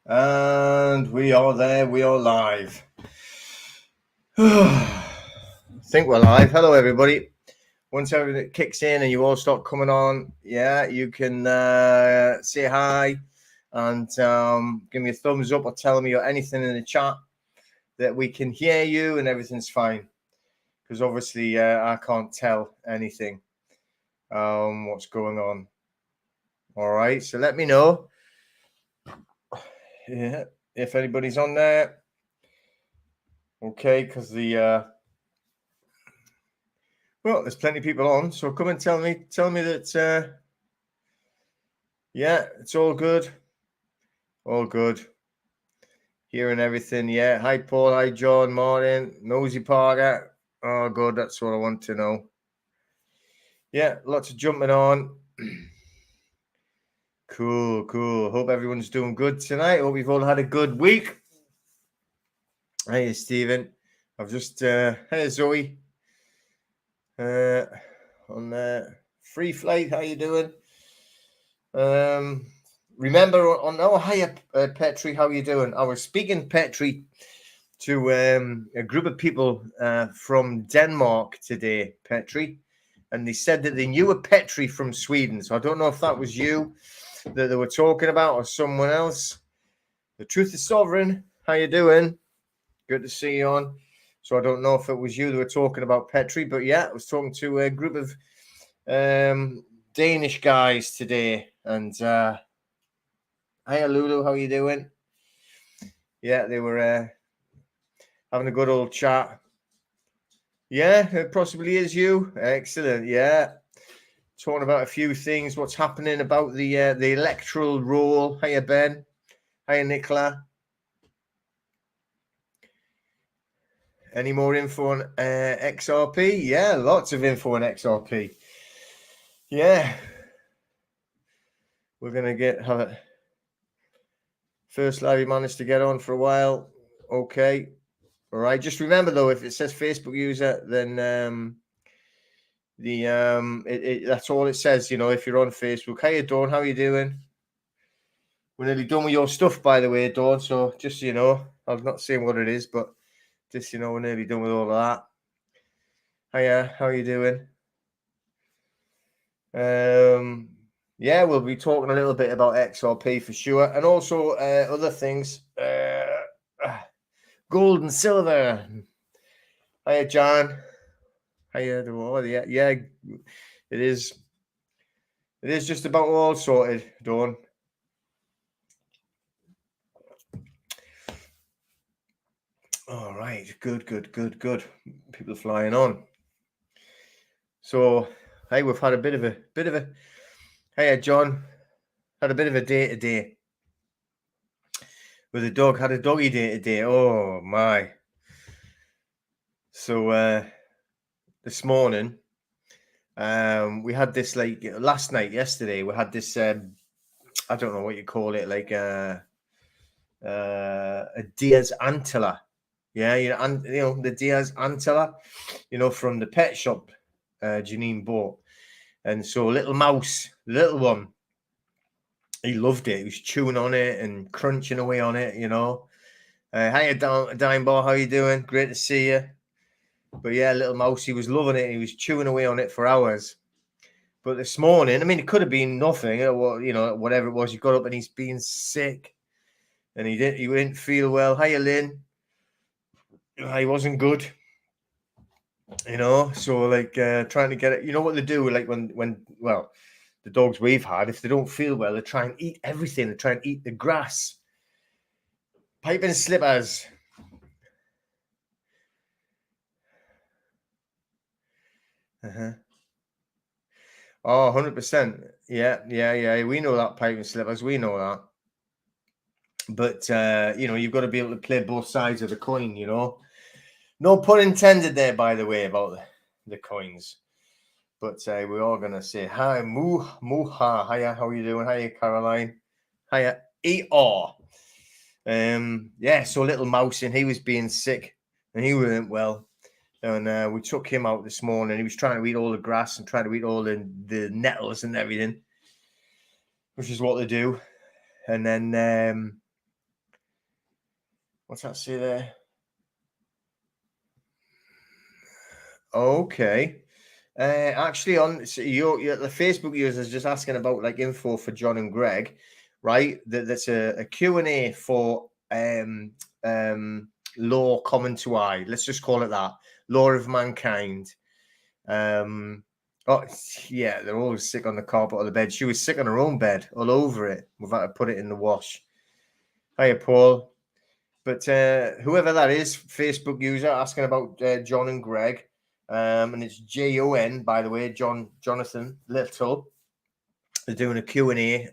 And we are there. We are live. I think we're live. Hello, everybody. Once everything kicks in and you all start coming on, you can say hi and give me a thumbs up or tell me or anything in the chat that we can hear you and everything's fine. Because obviously I can't tell anything what's going on. All right, so let me know. Yeah, if anybody's on there. Okay, because well, there's plenty of people on, so come and tell me that it's all good. All good. Hearing everything, yeah. Hi Paul, hi John, Martin, Nosy Parker. Oh good, that's what I want to know. Yeah, lots of jumping on. Cool. Hope everyone's doing good tonight. Hope you've all had a good week. Hey Stephen. I've just hey Zoe. On free flight, how you doing? Remember on hiya Petri, how you doing? I was speaking Petri to a group of people from Denmark today, Petri, and they said that they knew a Petri from Sweden. So I don't know if that was you that they were talking about or someone else. The truth is sovereign. How you doing? Good to see you on. So I don't know if it was you that were talking about Petri, but yeah, I was talking to a group of Danish guys today, and hiya Lulu, how you doing? Yeah, they were having a good old chat. Yeah, it possibly is you. Excellent. Yeah, talking about a few things. What's happening about the electoral roll? Hiya Ben. Hiya Nicola. Any more info on XRP? Yeah, lots of info on XRP. Yeah, we're gonna have it. First live we managed to get on for a while. Okay. All right. Just remember though, if it says Facebook user, then that's all it says. You know, if you're on Facebook. Hey Dawn, how are you doing? We're nearly done with your stuff, by the way, Dawn. So just so you know, I'm not saying what it is, but just so you know, we're nearly done with all of that. Hiya, how are you doing? Yeah, we'll be talking a little bit about XRP for sure, and also other things. Gold and silver. Hiya, John. Hiya, yeah. It is. It is just about all sorted, Dawn. All right, good. People flying on. So, hey, we've had a bit of a. Hey, John, had a bit of a day today with a dog. Had a doggy day today. Oh my! So this morning, we had this like last night, yesterday. We had this. I don't know what you call it, like a Diaz Antler. Yeah, you know the Diaz Antler, from the pet shop Janine bought. And so little mouse, little one, he loved it. He was chewing on it and crunching away on it, Hiya, Dime Bar, how you doing? Great to see you. But yeah, little mouse, he was loving it. He was chewing away on it for hours. But this morning, I mean, it could have been nothing, whatever it was. He got up and he's been sick, and he didn't feel well. Hiya, Lynn. He wasn't good. So like trying to get it. You know what they do, like when the dogs we've had, if they don't feel well, they try and eat everything. They try and eat the grass. Pipe and slippers. Oh, 100%. Yeah. We know that, pipe and slippers. We know that. But you've got to be able to play both sides of the coin. No pun intended there, by the way, about the coins. But we're all gonna say hi, Muha. Hiya, how are you doing? Hiya, Caroline. Hiya, E-R. So little mouse, and he was being sick, and he weren't well. And we took him out this morning. He was trying to eat all the grass and trying to eat all the nettles and everything, which is what they do. And then What's that say there? Okay. Actually, on so your the Facebook users just asking about like info for John and Greg, right? That's a Q&A for law common to I. Let's just call it that. Law of mankind. Oh yeah, they're always sick on the carpet or the bed. She was sick on her own bed, all over it. We've had to put it in the wash. Hiya, Paul. But whoever that is, Facebook user asking about John and Greg, and it's Jon, by the way, Jonathan Little. They're doing a Q&A,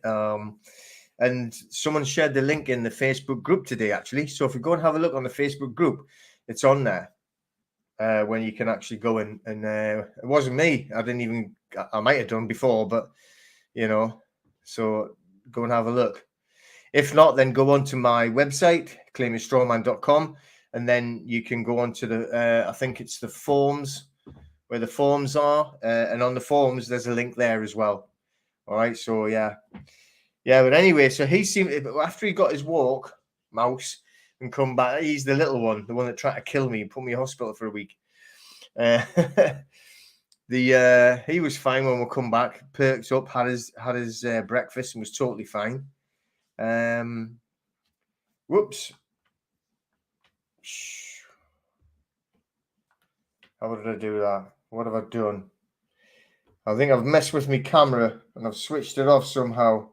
and someone shared the link in the Facebook group today, actually. So if you go and have a look on the Facebook group, it's on there when you can actually go in. And it wasn't me. I might have done before, but, so go and have a look. If not, then go on to my website, claimyourstrawman.com, and then you can go on to the, I think it's the forms, where the forms are, and on the forms, there's a link there as well. All right, so yeah. But anyway, so he seemed, after he got his walk, Mouse, and come back, he's the little one, the one that tried to kill me, put me in hospital for a week. He was fine when we come back, perked up, had his breakfast, and was totally fine. Whoops. How did I do that? What have I done? I think I've messed with my camera and I've switched it off somehow.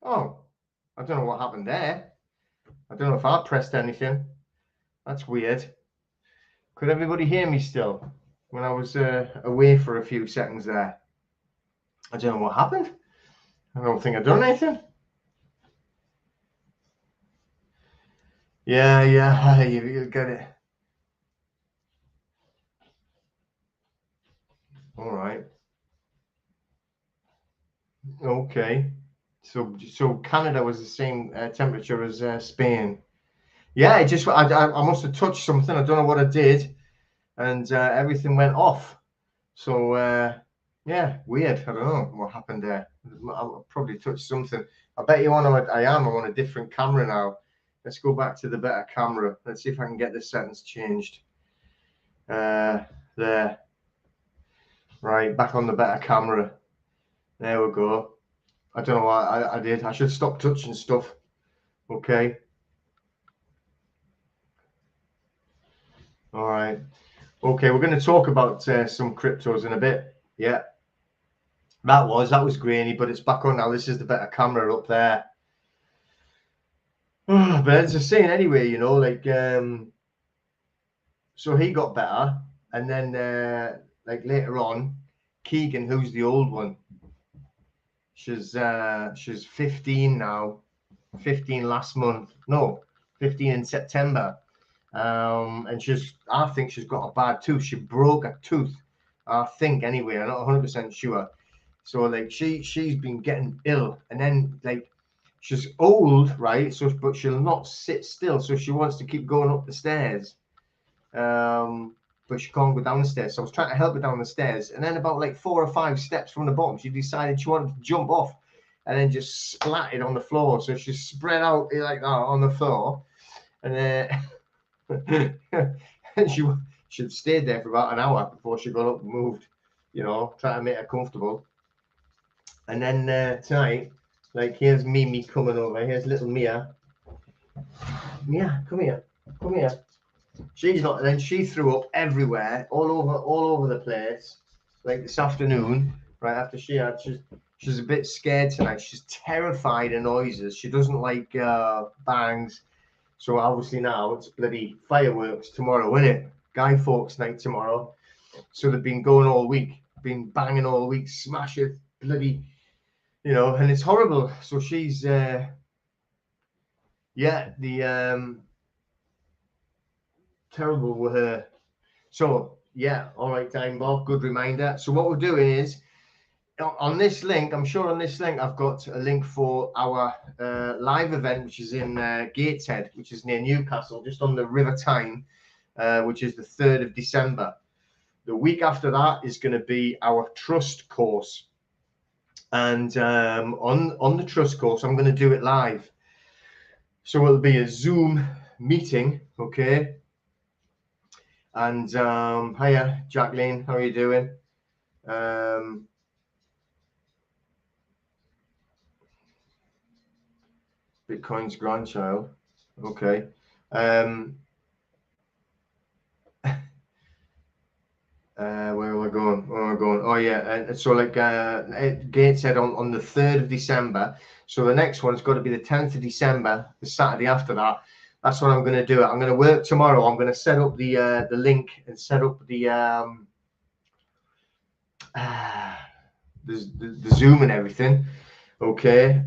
Oh, I don't know what happened there. I don't know if I pressed anything. That's weird. Could everybody hear me still when I was away for a few seconds there? I don't know what happened. I don't think I've done anything. Yeah, you'll get it. All right. Okay. So Canada was the same temperature as Spain. Yeah, I must have touched something. I don't know what I did, and everything went off. So yeah, weird. I don't know what happened there. I probably touched something. I bet you I'm on a different camera now. Let's go back to the better camera. Let's see if I can get the settings changed. There. Right, back on the better camera. There we go. I don't know what I did. I should stop touching stuff. Okay. All right. Okay, we're going to talk about some cryptos in a bit. Yeah. That was grainy, but it's back on now. This is the better camera up there. But as I was saying anyway, so he got better, and then like later on, Keegan, who's the old one, she's 15 now, 15 last month, no, 15 in September, and I think she's got a bad tooth. She broke a tooth, I think anyway. I'm not 100% sure. So like she's been getting ill, and then like she's old, right? So but she'll not sit still, so she wants to keep going up the stairs. But she can't go down the stairs. So I was trying to help her down the stairs, and then about like 4 or 5 steps from the bottom, she decided she wanted to jump off, and then just splatted on the floor. So she's spread out like that on the floor, and and she'd stayed there for about an hour before she got up and moved. Trying to make her comfortable. And then tonight, like here's Mimi coming over. Here's little Mia. Mia, come here. Come here. She's not. And then she threw up everywhere, all over the place. Like this afternoon, right after she's a bit scared tonight. She's terrified of noises. She doesn't like bangs. So obviously now it's bloody fireworks tomorrow, isn't it? Guy Fawkes night tomorrow. So they've been going all week, been banging all week, smashing bloody, and it's horrible. So she's Terrible with her. So yeah, all right, time Bob, good reminder. So what we're doing is on this link, I'm sure on this link I've got a link for our live event, which is in Gateshead, which is near Newcastle, just on the River Tyne, which is the 3rd of December. The week after that is going to be our trust course, and on the trust course I'm going to do it live. So it'll be a Zoom meeting, okay? And hiya, Jacqueline, how are you doing? Bitcoin's grandchild, okay. Where am I going? Oh yeah, so like Gates said on the 3rd of December. So the next one's got to be the 10th of December, the Saturday after that. That's what I'm going to do. I'm going to work tomorrow. I'm going to set up the link and set up the Zoom and everything. Okay,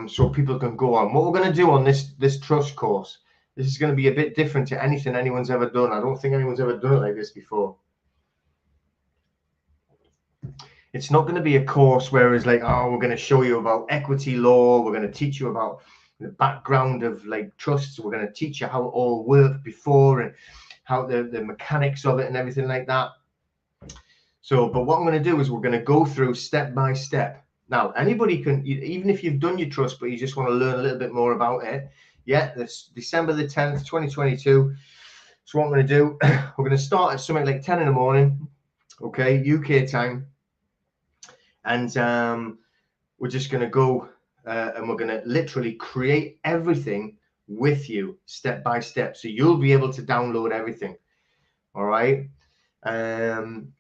so people can go on. What we're going to do on this trust course, this is going to be a bit different to anything anyone's ever done. I don't think anyone's ever done it like this before. It's not going to be a course where it's like, oh, we're going to show you about equity law. We're going to teach you about the background of like trusts. We're going to teach you how it all worked before and how the mechanics of it and everything like that. So, but what I'm going to do is we're going to go through step by step. Now, anybody can, even if you've done your trust, but you just want to learn a little bit more about it. Yeah, this December the 10th, 2022. So what I'm going to do, we're going to start at something like 10 in the morning, okay, UK time. And we're just going to go and we're going to literally create everything with you step by step. So you'll be able to download everything. All right.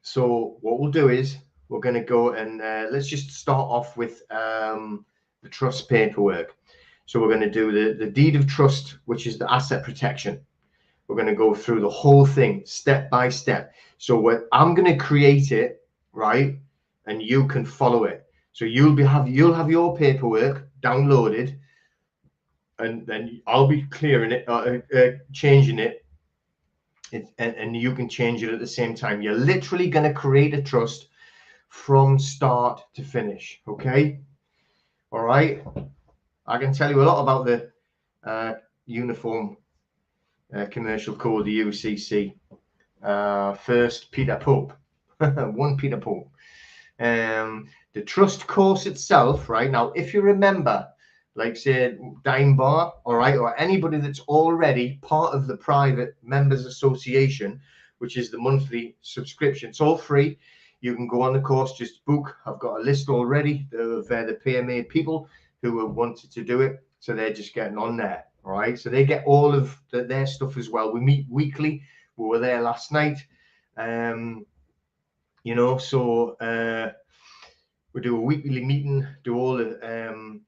So what we'll do is we're going to go and let's just start off with the trust paperwork. So we're going to do the deed of trust, which is the asset protection. We're going to go through the whole thing step by step. So I'm going to create it, right? And you can follow it. So you'll have your paperwork downloaded, and then I'll be clearing it, changing it, and you can change it at the same time. You're literally going to create a trust from start to finish. Okay. All right. I can tell you a lot about the Uniform Commercial Code, the UCC. First, Peter Pope. 1 Peter Pope. The trust course itself, right? Now, if you remember, like say Dime Bar, all right, or anybody that's already part of the private members association, which is the monthly subscription, it's all free. You can go on the course, just book. I've got a list already of the PMA people who have wanted to do it, so they're just getting on there, all right? So they get all of their stuff as well. We meet weekly. We were there last night. You know, so we do a weekly meeting, do all the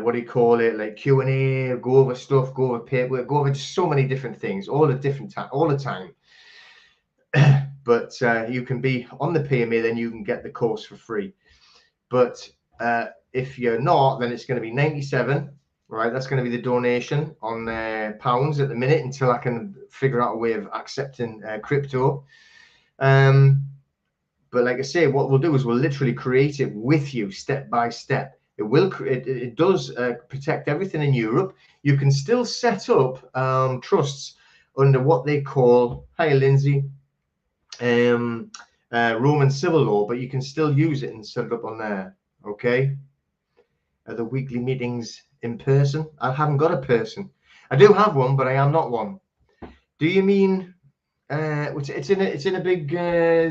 what do you call it, like Q&A, go over stuff, go over paperwork, go over just so many different things, all the time. But you can be on the PMA, then you can get the course for free. But if you're not, then it's going to be 97, right? That's going to be the donation on pounds at the minute until I can figure out a way of accepting crypto. But like I say, what we'll do is we'll literally create it with you step by step. It does protect everything in Europe. You can still set up trusts under what they call, hi Lindsay, Roman civil law, but you can still use it and set it up on there. Okay. The weekly meetings in person. I haven't got a person. I do have one, but I am not one. Do you mean it's in a big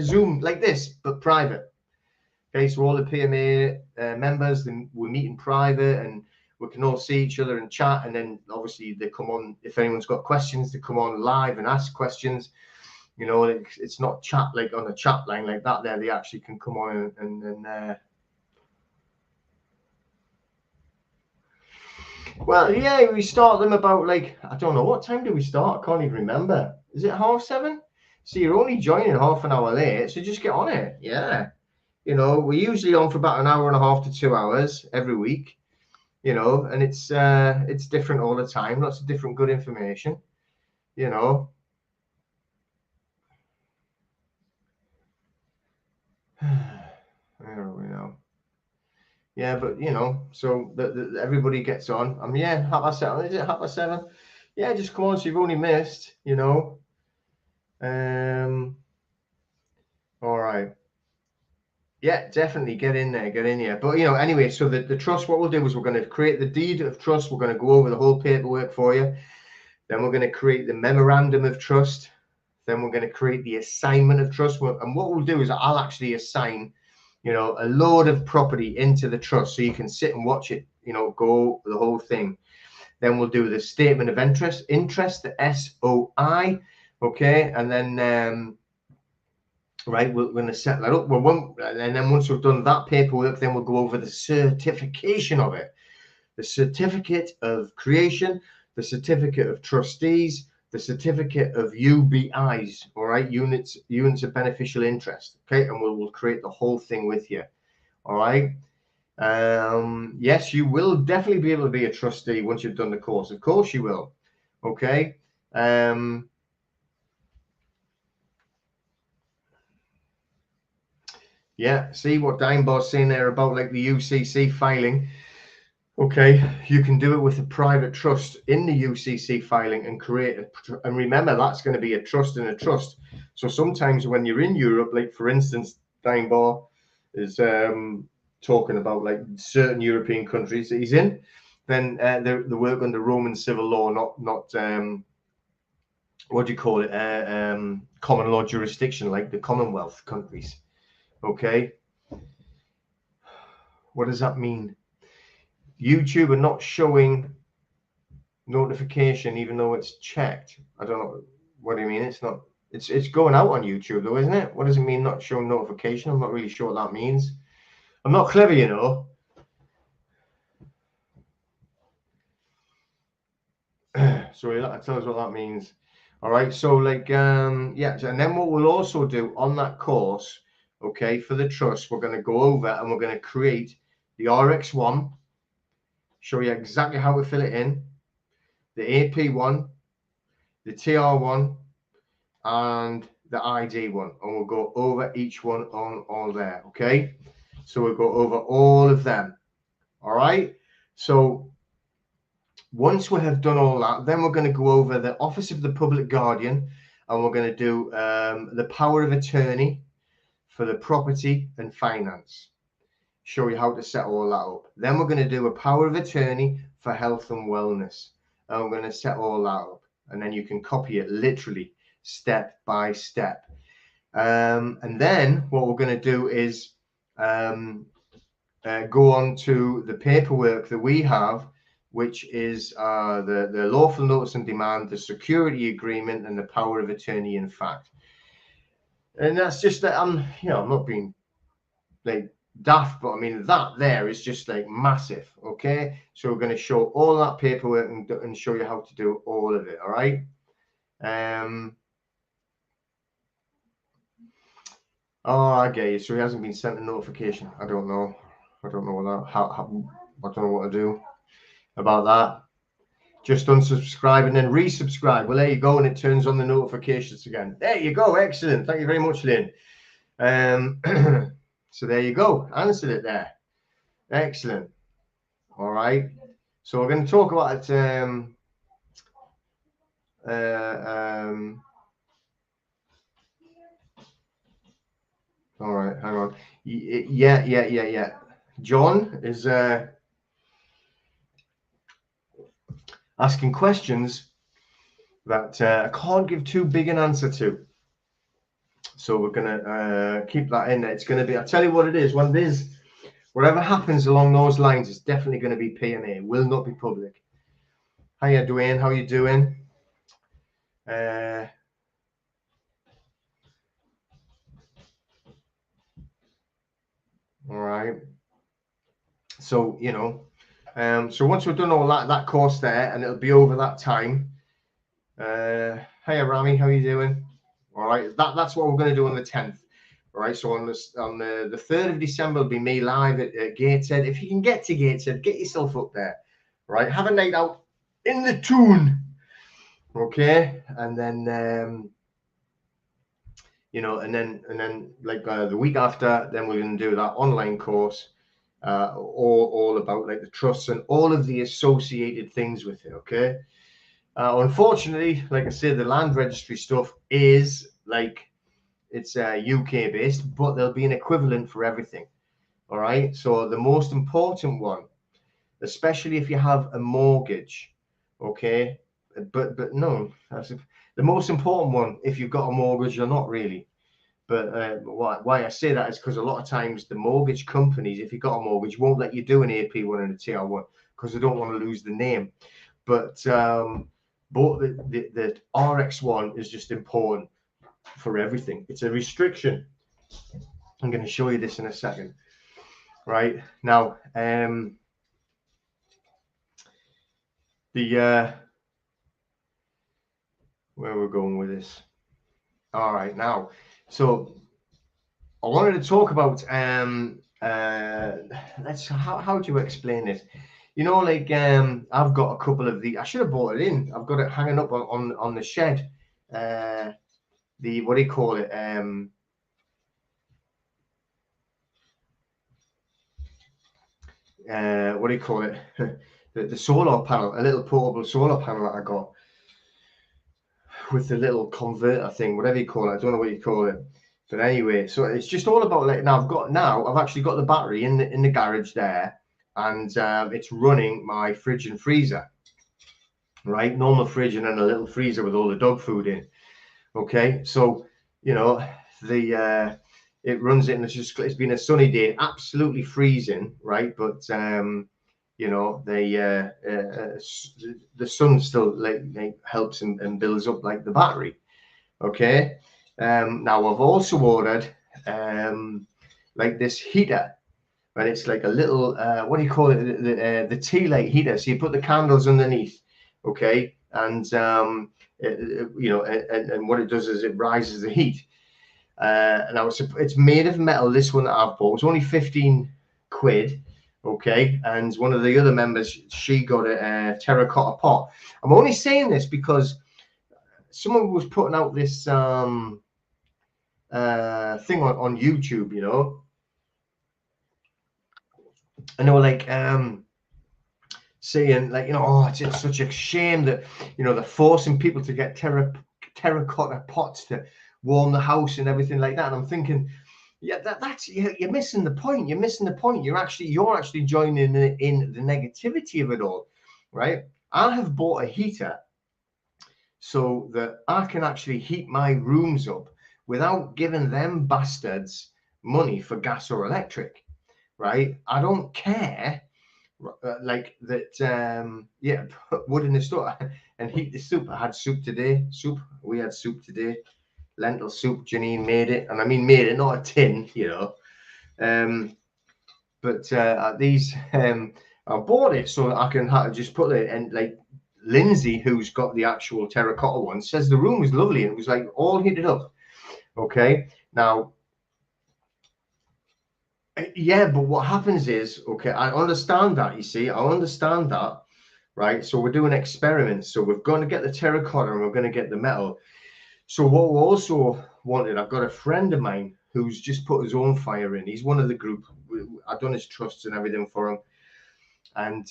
Zoom like this, but private? Okay, so all the PMA members, then we meet in private and we can all see each other and chat. And then obviously they come on, if anyone's got questions, they come on live and ask questions. You know, it's not chat like on a chat line like that there. They actually can come on and well, yeah, we start them about like, I don't know, what time do we start? I can't even remember. Is it 7:30? So you're only joining half an hour late, so just get on it. Yeah. You know, we're usually on for about an hour and a half to 2 hours every week, you know, and it's different all the time. Lots of different good information, you know. Where are we now? Yeah, but you know, so everybody gets on. Yeah, 7:30. Is it 7:30? Yeah, just come on. So you've only missed, you know. All right. Yeah, definitely get in there, get in here. But you know, anyway, so the trust, what we'll do is we're going to create the deed of trust. We're going to go over the whole paperwork for you. Then we're going to create the memorandum of trust. Then we're going to create the assignment of trust. And what we'll do is I'll actually assign, you know, a load of property into the trust so you can sit and watch it, you know, go the whole thing. Then we'll do the statement of interest, the SOI. Okay, and then right, we're going to set that up. And then once we've done that paperwork, then we'll go over the certification of it, the certificate of creation, the certificate of trustees, the certificate of UBIs, all right, units of beneficial interest. Okay, and we'll create the whole thing with you. All right. Yes, you will definitely be able to be a trustee once you've done the course. Of course you will. Okay. Yeah, see what Dimebot's saying there about like the UCC filing. Okay, you can do it with a private trust in the UCC filing and create and remember that's going to be a trust in a trust. So sometimes when you're in Europe, like for instance, Dimebot is talking about like certain European countries that he's in, then they work under Roman civil law, not what do you call it, common law jurisdiction, like the Commonwealth countries. Okay, what does that mean? YouTube are not showing notification even though it's checked. I don't know. What do you mean? It's not. It's going out on YouTube though, isn't it? What does it mean not showing notification? I'm not really sure what that means. I'm not clever, you know. So tell us what that means. All right. So like yeah, and then what we'll also do on that course, okay, for the trust, we're going to go over and we're going to create the RX1, show you exactly how to fill it in, the AP1, the TR1, and the ID one, and we'll go over each one on all there. Okay, so we'll go over all of them. All right, so once we have done all that, then we're going to go over the Office of the Public Guardian, and we're going to do the power of attorney for the property and finance, show you how to set all that up. Then we're going to do a power of attorney for health and wellness, and we're going to set all that up, and then you can copy it literally step by step. And then what we're going to do is go on to the paperwork that we have, which is the lawful notice and demand, the security agreement, and the power of attorney in fact. And that's just that I'm not being like daft, but I mean that there is just like massive. Okay, so we're going to show all that paperwork and show you how to do all of it. All right. Oh, I get you. So he hasn't been sent a notification. I don't know what that. I don't know what to do about that. Just unsubscribe and then resubscribe. Well, there you go, and it turns on the notifications again. There you go. Excellent. Thank you very much, Lynn. So there you go. Answered it there. Excellent. All right. So we're going to talk about all right, hang on. Yeah. John is asking questions that I can't give too big an answer to. So we're going to keep that in there. It's going to be, I'll tell you what it is. Whatever happens along those lines, it's definitely going to be PMA. It will not be public. Hiya, Dwayne. How you doing? All right. So, you know, so once we've done all that course there, and it'll be over that time. Hiya, Rami. How you doing? All right. That's what we're going to do on the 10th. All right. So on the 3rd of December will be me live at Gateshead. If you can get to Gateshead, get yourself up there. Right. Have a night out in the tune. Okay. And then you know, and then like the week after, then we're going to do that online course, all about like the trusts and all of the associated things with it. Okay. Unfortunately, like I said, the land registry stuff is like, it's UK based, but there'll be an equivalent for everything. All right. So the most important one, especially if you have a mortgage, okay, but no, the most important one, if you've got a mortgage or not really. But why I say that is because a lot of times the mortgage companies, if you've got a mortgage, won't let you do an AP1 and a TR1 because they don't want to lose the name. But the RX1 is just important for everything. It's a restriction. I'm going to show you this in a second. Right now, where we're going with this. All right, now, so I wanted to talk about how do you explain this? You know, like I've got a couple of the. I should have bought it in. I've got it hanging up on the shed. The what do you call it? What do you call it? the solar panel, a little portable solar panel that I got with the little converter thing, whatever you call it. I don't know what you call it. But anyway, so it's just all about like I've actually got the battery in the garage there, and it's running my fridge and freezer, right? Normal fridge and then a little freezer with all the dog food in. Okay, so you know it runs it, and it's been a sunny day, absolutely freezing, right? But you know the sun still like helps and builds up like the battery. Okay. Now I've also ordered like this heater, and it's like a little what do you call it? The tea light heater. So you put the candles underneath, okay, and you know, and what it does is it rises the heat. Now it's made of metal. This one that I've bought was only 15 quid. Okay, and one of the other members, she got a terracotta pot. I'm only saying this because someone was putting out this thing on YouTube, you know, and they were like saying like, you know, oh, it's such a shame that, you know, they're forcing people to get terracotta pots to warm the house and everything like that. And I'm thinking, yeah, that's you're missing the point. You're missing the point. You're actually joining in the negativity of it all, right? I have bought a heater so that I can actually heat my rooms up without giving them bastards money for gas or electric, right? I don't care, like that. Yeah, put wood in the stove and heat the soup. I had soup today. We had soup today. Lentil soup. Janine made it, and I mean made it, not a tin, you know. But these, I bought it so that I can just put it and like. Lindsay, who's got the actual terracotta one, says the room was lovely and it was like all heated up. Okay, now, yeah, but what happens is, okay, I understand that, you see, I understand that, right? So we're doing experiments. So we're going to get the terracotta and we're going to get the metal. So what we also wanted, I've got a friend of mine who's just put his own fire in. He's one of the group. I've done his trusts and everything for him. And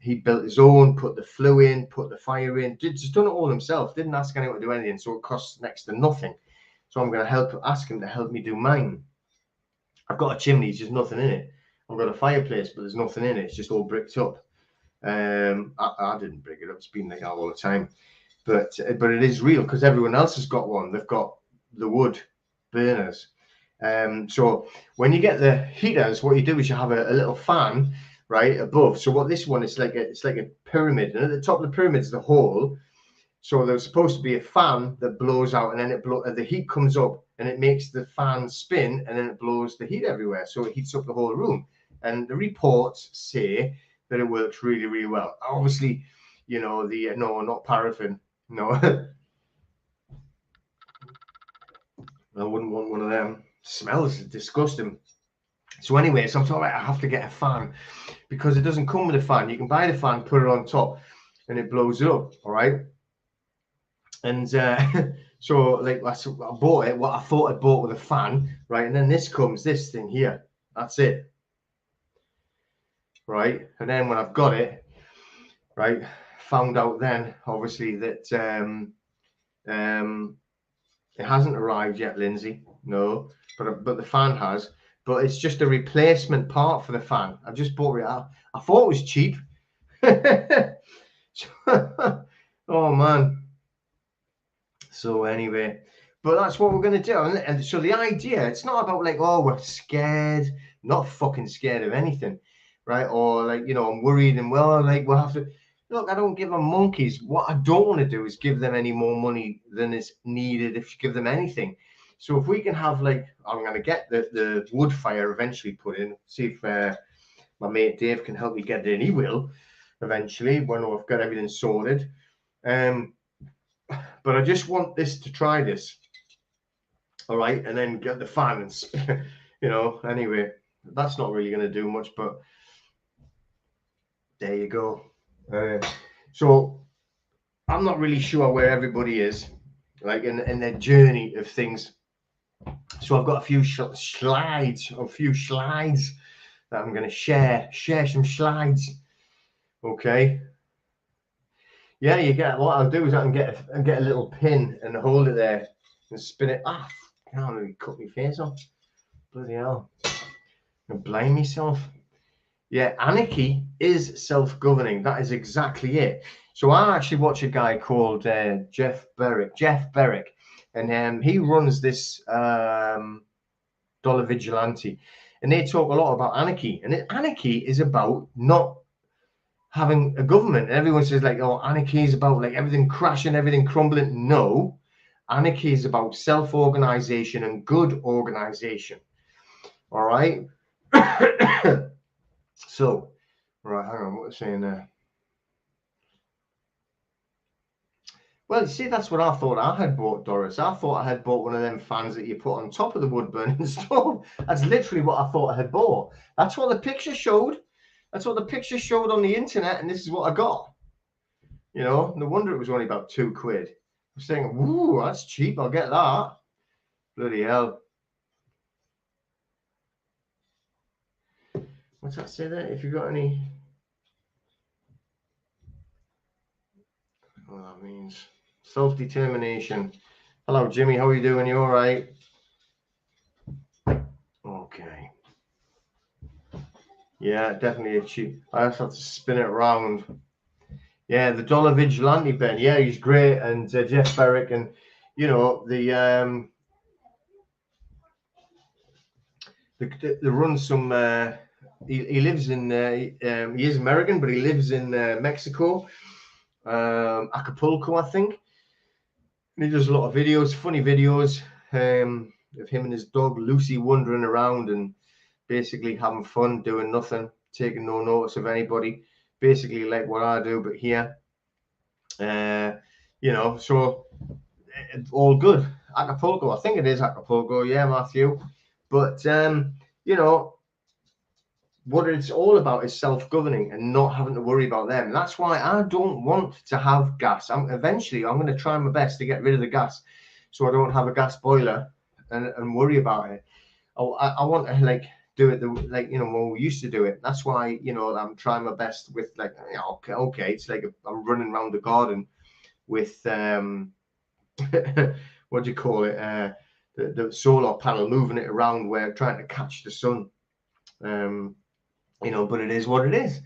he built his own, put the flue in, put the fire in, just done it all himself. Didn't ask anyone to do anything, so it costs next to nothing. So I'm going to ask him to help me do mine. I've got a chimney, just nothing in it. I've got a fireplace, but there's nothing in it. It's just all bricked up. I didn't brick it up. It's been like that all the time. But it is real because everyone else has got one. They''ve got the wood burners. So when you get the heaters, what you do is you have a little fan right above. So what this one is like, it's like a pyramid, and at the top of the pyramid is the hole. So there's supposed to be a fan that blows out, and then the heat comes up, and it makes the fan spin, and then it blows the heat everywhere. So it heats up the whole room. And the reports say that it works really, really well. Obviously, you know, no, not paraffin. No, I wouldn't want one of them. Smells disgusting. So anyway, so I'm talking about I have to get a fan because it doesn't come with a fan. You can buy the fan, put it on top, and it blows it up. All right. And So like I bought it, what I thought I bought with a fan, right? And then this comes, this thing here. That's it. Right. And then when I've got it, right, found out then obviously that it hasn't arrived yet, Lindsay. No, but the fan has. But it's just a replacement part for the fan. I've just bought it out. I thought it was cheap. Oh man. So anyway, but that's what we're going to do. And so the idea, it's not about like, oh, we're scared, not fucking scared of anything, right? Or like, you know, I'm worried and well, like we'll have to look, I don't give them monkeys. What I don't want to do is give them any more money than is needed if you give them anything. So if we can have like, I'm going to get the wood fire eventually put in, see if my mate Dave can help me get it in. He will eventually when I've got everything sorted. But I just want this to try this. All right. And then get the fan and, you know, anyway, that's not really going to do much, but there you go. So I'm not really sure where everybody is, like in their journey of things. So I've got a few slides that I'm going to share some slides. Okay. Yeah, you get what I'll do is I can get a little pin and hold it there and spin it. Ah, I can't really cut my face off. Bloody hell. I blame myself. Yeah, anarchy is self-governing. That is exactly it. So I actually watch a guy called Jeff Berwick, and he runs this Dollar Vigilante, and they talk a lot about anarchy. And anarchy is about not having a government. And everyone says like, oh, anarchy is about like everything crashing, everything crumbling. No, anarchy is about self-organization and good organization. All right. So, right, hang on, what was I saying there? Well, see, that's what I thought I had bought, Doris. I thought I had bought one of them fans that you put on top of the wood burning stove. That's literally what I thought I had bought. That's what the picture showed. That's what the picture showed on the internet, and this is what I got. You know, no wonder it was only about £2. I was saying, woo, that's cheap, I'll get that. Bloody hell. What's that say there? If you've got any... What that means. Self-determination. Hello, Jimmy. How are you doing? You all right? Okay. Yeah, definitely a cheap. I just have to spin it around. Yeah, the Dollar Vigilante Ben. Yeah, he's great. And Jeff Berwick, and you know the runs some. He lives in. He is American, but he lives in Mexico, Acapulco, I think. And he does a lot of videos, funny videos, of him and his dog Lucy wandering around and basically having fun, doing nothing, taking no notice of anybody. Basically, like what I do, but here. You know, so all good. Acapulco, I think it is Acapulco. Yeah, Matthew. But you know, what it's all about is self-governing and not having to worry about them. And that's why I don't want to have gas. Eventually I'm going to try my best to get rid of the gas, so I don't have a gas boiler and worry about it. I want to like do it like, you know, when we used to do it. That's why, you know, I'm trying my best with like, you know, okay, it's like I'm running around the garden with what do you call it, the solar panel, moving it around, where trying to catch the sun. You know, but it is what it is.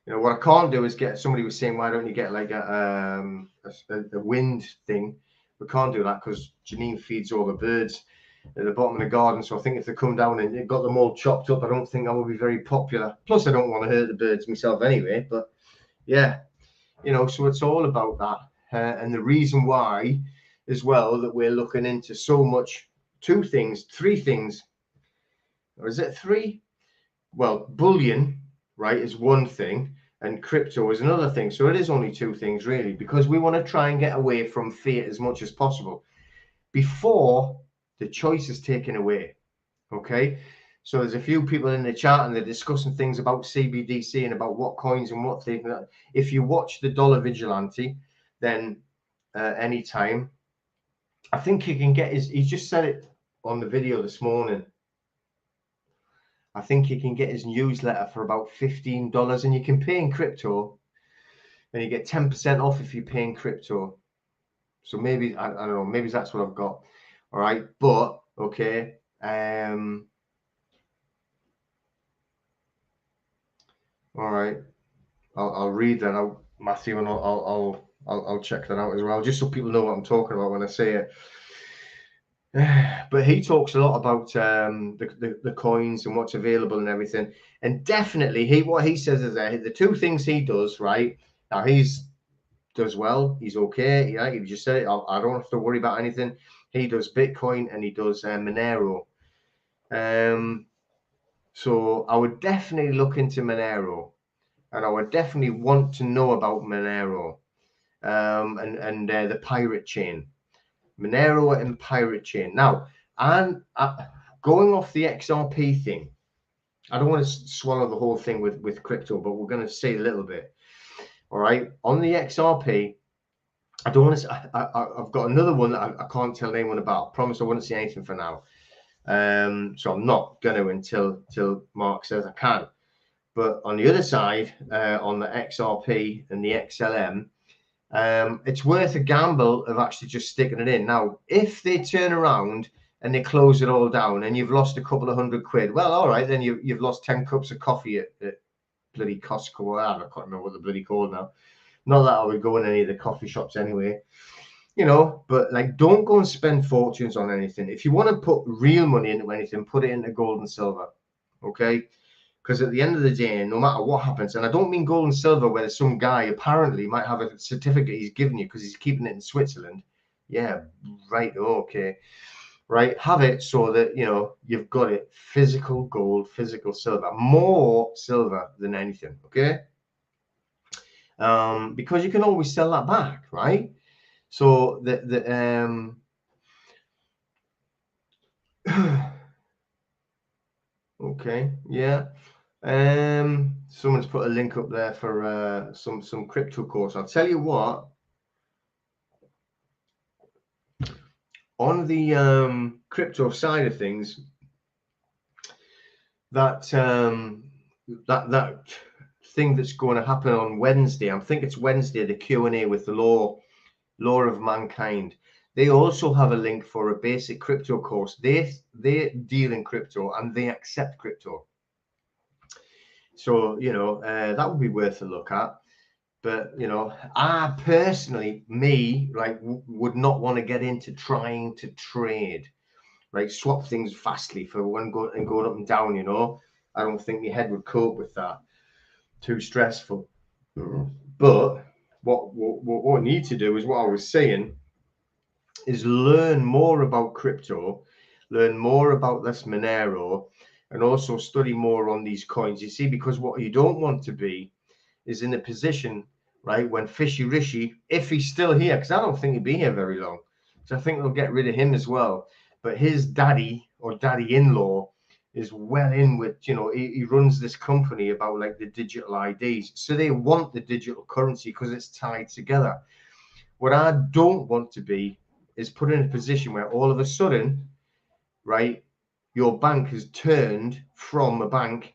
You know, what I can't do is get, somebody was saying, why don't you get like a wind thing? We can't do that because Janine feeds all the birds at the bottom of the garden. So I think if they come down and it got them all chopped up, I don't think I will be very popular. Plus, I don't want to hurt the birds myself anyway. But yeah, you know, so it's all about that. And the reason why as well that we're looking into so much, three things, or is it three? Well, bullion, right, is one thing, and crypto is another thing. So it is only two things really, because we want to try and get away from fiat as much as possible before the choice is taken away. Okay, so there's a few people in the chat and they're discussing things about CBDC and about what coins and what things. If you watch the Dollar Vigilante, then anytime I think he can get his, he just said it on the video this morning. I think he can get his newsletter for about $15, and you can pay in crypto, and you get 10% off if you pay in crypto. So maybe, I don't know, maybe that's what I've got. All right, but okay. All right, I'll read that out, Matthew, and I'll check that out as well, just so people know what I'm talking about when I say it. But he talks a lot about the coins and what's available and everything. And definitely, what he says is that the two things he does, right? Now does well. He's okay. Yeah, he just said it. I don't have to worry about anything. He does Bitcoin and he does Monero. So I would definitely look into Monero, and I would definitely want to know about Monero, and the pirate chain. Monero and pirate chain. Now, and going off the XRP thing, I don't want to swallow the whole thing with crypto, but we're going to say a little bit. All right, on the XRP, I don't want to. I've got another one that I can't tell anyone about. I promise I won't say anything for now. So I'm not going to until Mark says I can. But on the other side, on the XRP and the XLM, it's worth a gamble of actually just sticking it in. Now, if they turn around and they close it all down and you've lost a couple of £100, well, all right, then you've lost 10 cups of coffee at bloody Costco. I can't remember what they're bloody called now. Not that I would go in any of the coffee shops anyway, but like, don't go and spend fortunes on anything. If you want to put real money into anything, put it into gold and silver, okay? Because at the end of the day, no matter what happens, and I don't mean gold and silver where some guy apparently might have a certificate he's given you because he's keeping it in Switzerland. Yeah, right, okay. Right, have it so that, you've got it. Physical gold, physical silver. More silver than anything, okay? Because you can always sell that back, right? So okay, yeah. Someone's put a link up there for some crypto course. I'll tell you what, on the crypto side of things, that thing that's going to happen on Wednesday, I think it's Wednesday, the Q&A with the law of mankind. They also have a link for a basic crypto course. They deal in crypto and they accept crypto. So, that would be worth a look at. But, I personally, would not want to get into trying to trade, right? Swap things fastly for one and going up and down, I don't think your head would cope with that. Too stressful. But what we need to do is what I was saying, is learn more about crypto, learn more about this Monero, and also study more on these coins. You see, because what you don't want to be is in a position, right, when Fishy Rishi, if he's still here, because I don't think he'll be here very long, so I think they'll get rid of him as well. But his daddy or daddy-in-law is well in with, he runs this company about like the digital IDs. So they want the digital currency because it's tied together. What I don't want to be is put in a position where all of a sudden, right, your bank has turned from a bank,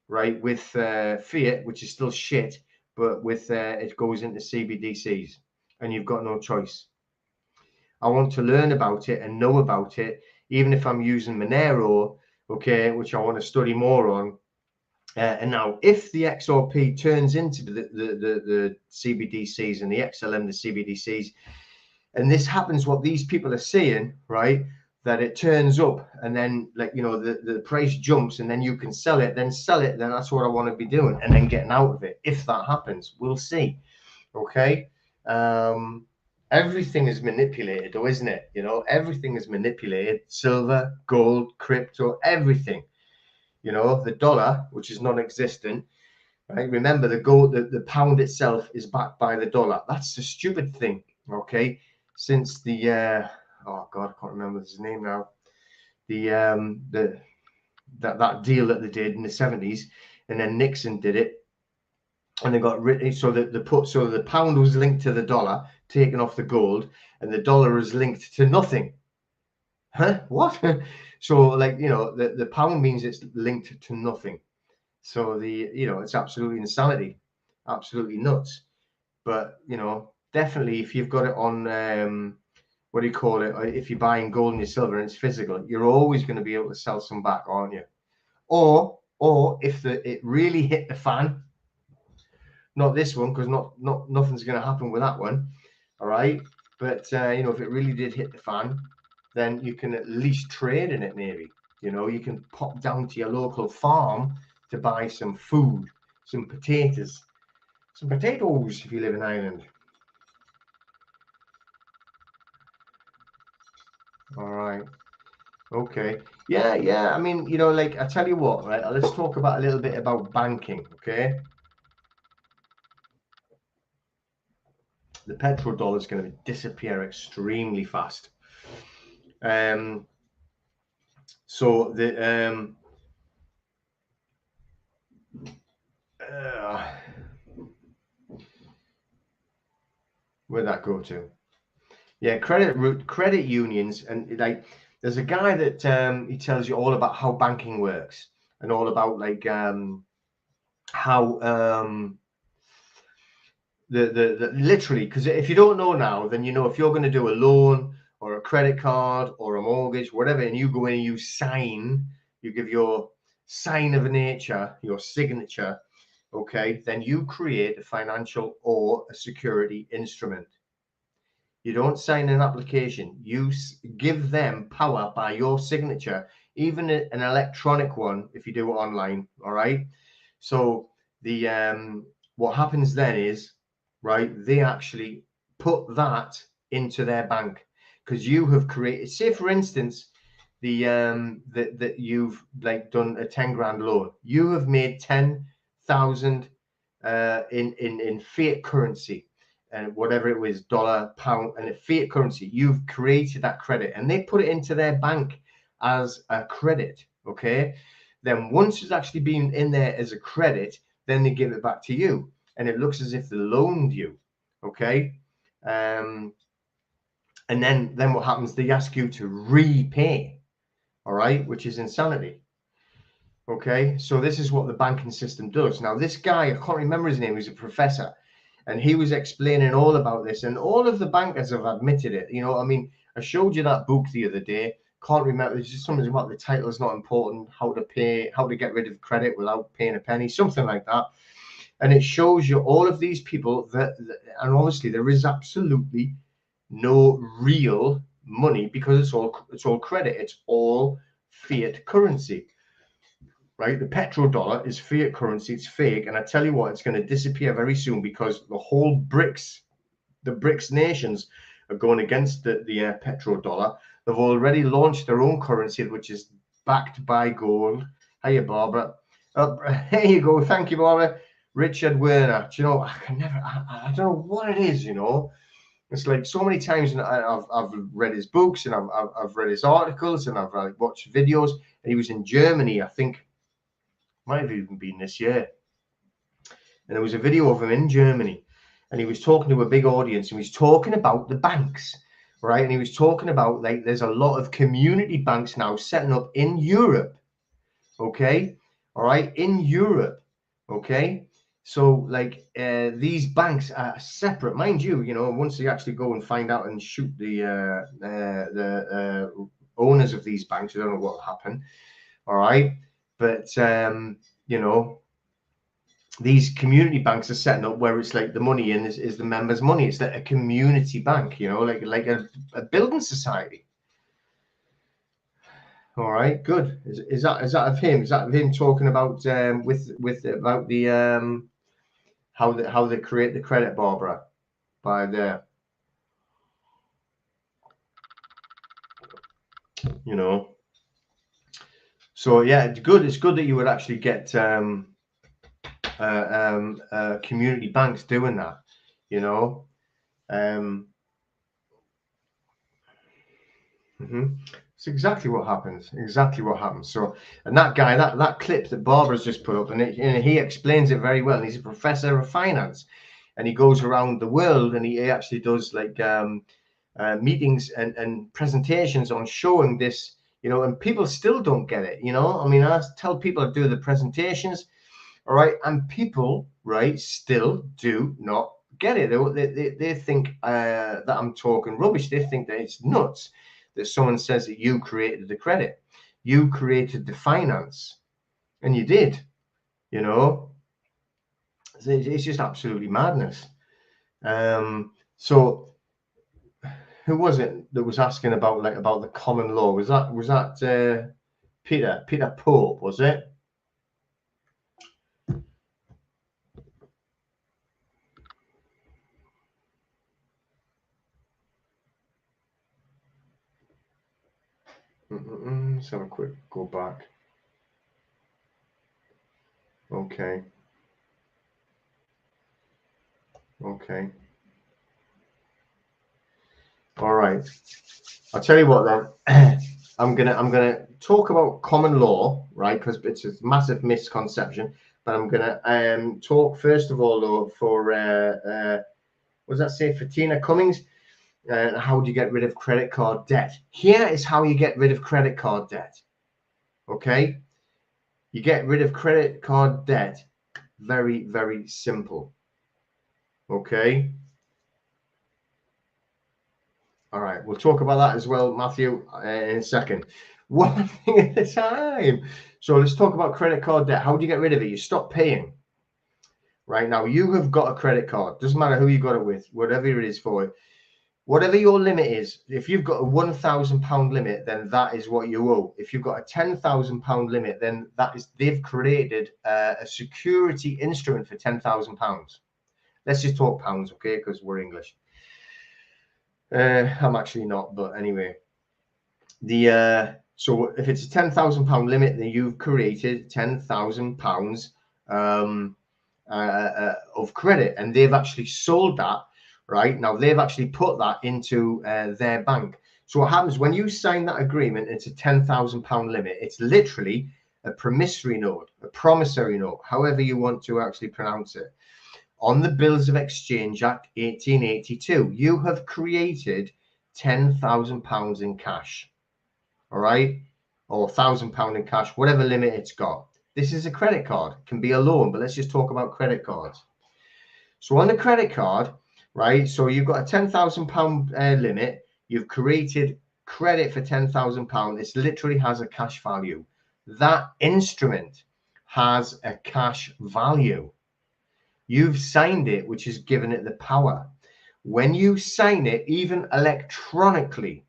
right, with fiat, which is still shit, but with it goes into CBDCs, and you've got no choice. I want to learn about it and know about it, even if I'm using Monero, okay, which I want to study more on. And now, if the XRP turns into the CBDCs and the XLM, the CBDCs, and this happens, what these people are saying, right, that it turns up and then, like, the price jumps and then you can sell it, then that's what I want to be doing, and then getting out of it. If that happens, we'll see. Okay. Everything is manipulated, though, isn't it? Everything is manipulated. Silver, gold, crypto, everything. The dollar, which is non-existent, right? Remember, the gold, the pound itself is backed by the dollar. That's the stupid thing. Okay. Since the oh god, I can't remember his name now. That deal that they did in the 70s, and then Nixon did it, and they got rid. So the pound was linked to the dollar. taken off the gold, and the dollar is linked to nothing. Huh? What? So, like, you know, the pound means it's linked to nothing. So it's absolutely insanity, absolutely nuts. But, definitely if you've got it on, what do you call it? If you're buying gold and your silver and it's physical, you're always going to be able to sell some back, aren't you? Or if it really hit the fan, not this one, because nothing's going to happen with that one. All right. But, if it really did hit the fan, then you can at least trade in it, maybe. You can pop down to your local farm to buy some food, some potatoes if you live in Ireland. All right. Okay. Yeah. I mean, like, I tell you what, right? Let's talk about a little bit about banking, okay? The petrodollar is going to disappear extremely fast. So where'd that go to? Yeah, credit unions, and like, there's a guy that he tells you all about how banking works and all about like how the literally, because if you don't know now, then if you're going to do a loan or a credit card or a mortgage, whatever, and you go in and you give your sign of nature, your signature, okay, then you create a financial or a security instrument. You don't sign an application. You give them power by your signature, even an electronic one, if you do it online. All right. So what happens then is, right, they actually put that into their bank because you have created. Say, for instance, that you've like done a 10 grand loan. You have made 10,000 in fiat currency. And whatever it was, dollar, pound, and a fiat currency, you've created that credit and they put it into their bank as a credit. Okay. Then once it's actually been in there as a credit, then they give it back to you and it looks as if they loaned you. Okay. And then what happens? They ask you to repay. All right. Which is insanity. Okay. So this is what the banking system does. Now, this guy, I can't remember his name, he's a professor. And he was explaining all about this, and all of the bankers have admitted it. I mean, I showed you that book the other day. Can't remember. It's just something about the title is not important. How to get rid of credit without paying a penny, something like that. And it shows you all of these people and obviously there is absolutely no real money because it's all credit. It's all fiat currency. Right, the petrodollar is fiat currency. It's fake, and I tell you what, it's going to disappear very soon because the BRICS nations are going against the petrodollar. They've already launched their own currency, which is backed by gold. Hiya, Barbara. Here you go. Thank you, Barbara. Richard Werner. Do you know, I don't know what it is. It's like so many times, and I've read his books and I've read his articles and I've watched videos. And he was in Germany, I think. Might have even been this year. And there was a video of him in Germany and he was talking to a big audience and he was talking about the banks, right? And he was talking about like there's a lot of community banks now setting up in Europe. Okay. All right. In Europe. Okay. So like these banks are separate, mind you, once they actually go and find out and shoot the owners of these banks, I don't know what will happen. All right. But, these community banks are setting up where it's like the money in is the members' money. It's like a community bank, like a building society. All right, good. Is that of him? Is that of him talking about about the how they create the credit, Barbara? By there, So yeah, it's good. It's good that you would actually get community banks doing that. It's exactly what happens. So, and that guy, that clip that Barbara's just put up, and he explains it very well. And he's a professor of finance, and he goes around the world, and he actually does like meetings and presentations on showing this, you know, and people still don't get it, you know. I mean, I tell people to do the presentations, all right, and people, right, still do not get it. They think that I'm talking rubbish. They think that it's nuts that someone says that you created the credit, you created the finance, and you did, you know. It's just absolutely madness. So who was it that was asking about the common law? Was that Peter Pope, was it? Let's have a quick go back. Okay. All right. I'll tell you what then. I'm gonna talk about common law, right? Because it's a massive misconception. But I'm gonna talk first of all though for what does that say, for Tina Cummings? How do you get rid of credit card debt? Here is how you get rid of credit card debt. Okay, you get rid of credit card debt. Very, very simple. Okay. All right, we'll talk about that as well, Matthew, in a second. One thing at a time. So let's talk about credit card debt. How do you get rid of it? You stop paying. Right now, you have got a credit card. Doesn't matter who you got it with, whatever it is for it. Whatever your limit is, if you've got a £1,000 limit, then that is what you owe. If you've got a £10,000 limit, then that is, they've created a security instrument for £10,000. Let's just talk pounds, okay? Because we're English. I'm actually not, but anyway. So if it's a £10,000 limit, then you've created £10,000 of credit, and they've actually sold that. Right now, they've actually put that into their bank. So what happens when you sign that agreement? It's a £10,000 limit. It's literally a promissory note, however you want to actually pronounce it. On the Bills of Exchange Act 1882, you have created £10,000 in cash. All right, or £1,000 in cash, whatever limit it's got. This is a credit card, it can be a loan, but let's just talk about credit cards. So on the credit card, right, so you've got a £10,000 limit, you've created credit for £10,000. This literally has a cash value. That instrument has a cash value. You've signed it, which has given it the power. When you sign it, even electronically,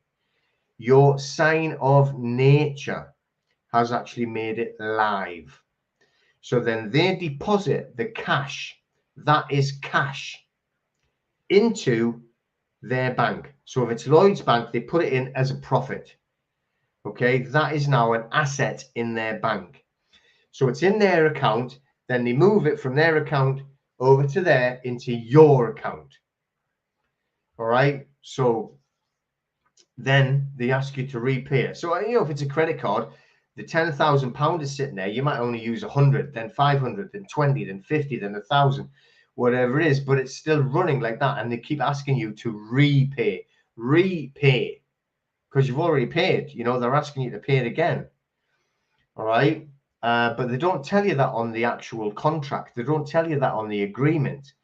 your sign of nature has actually made it live. So then they deposit the cash, that is cash, into their bank. So if it's Lloyd's Bank, they put it in as a profit. Okay, that is now an asset in their bank. So it's in their account, then they move it from their account over to there into your account. All right, so then they ask you to repay it. So, you know, if it's a credit card, the £10,000 is sitting there, you might only use 100, then 500, then 20, then 50, then 1,000, whatever it is, but it's still running like that. And they keep asking you to repay, because you've already paid, you know, they're asking you to pay it again. All right. But they don't tell you that on the actual contract. They don't tell you that on the agreement.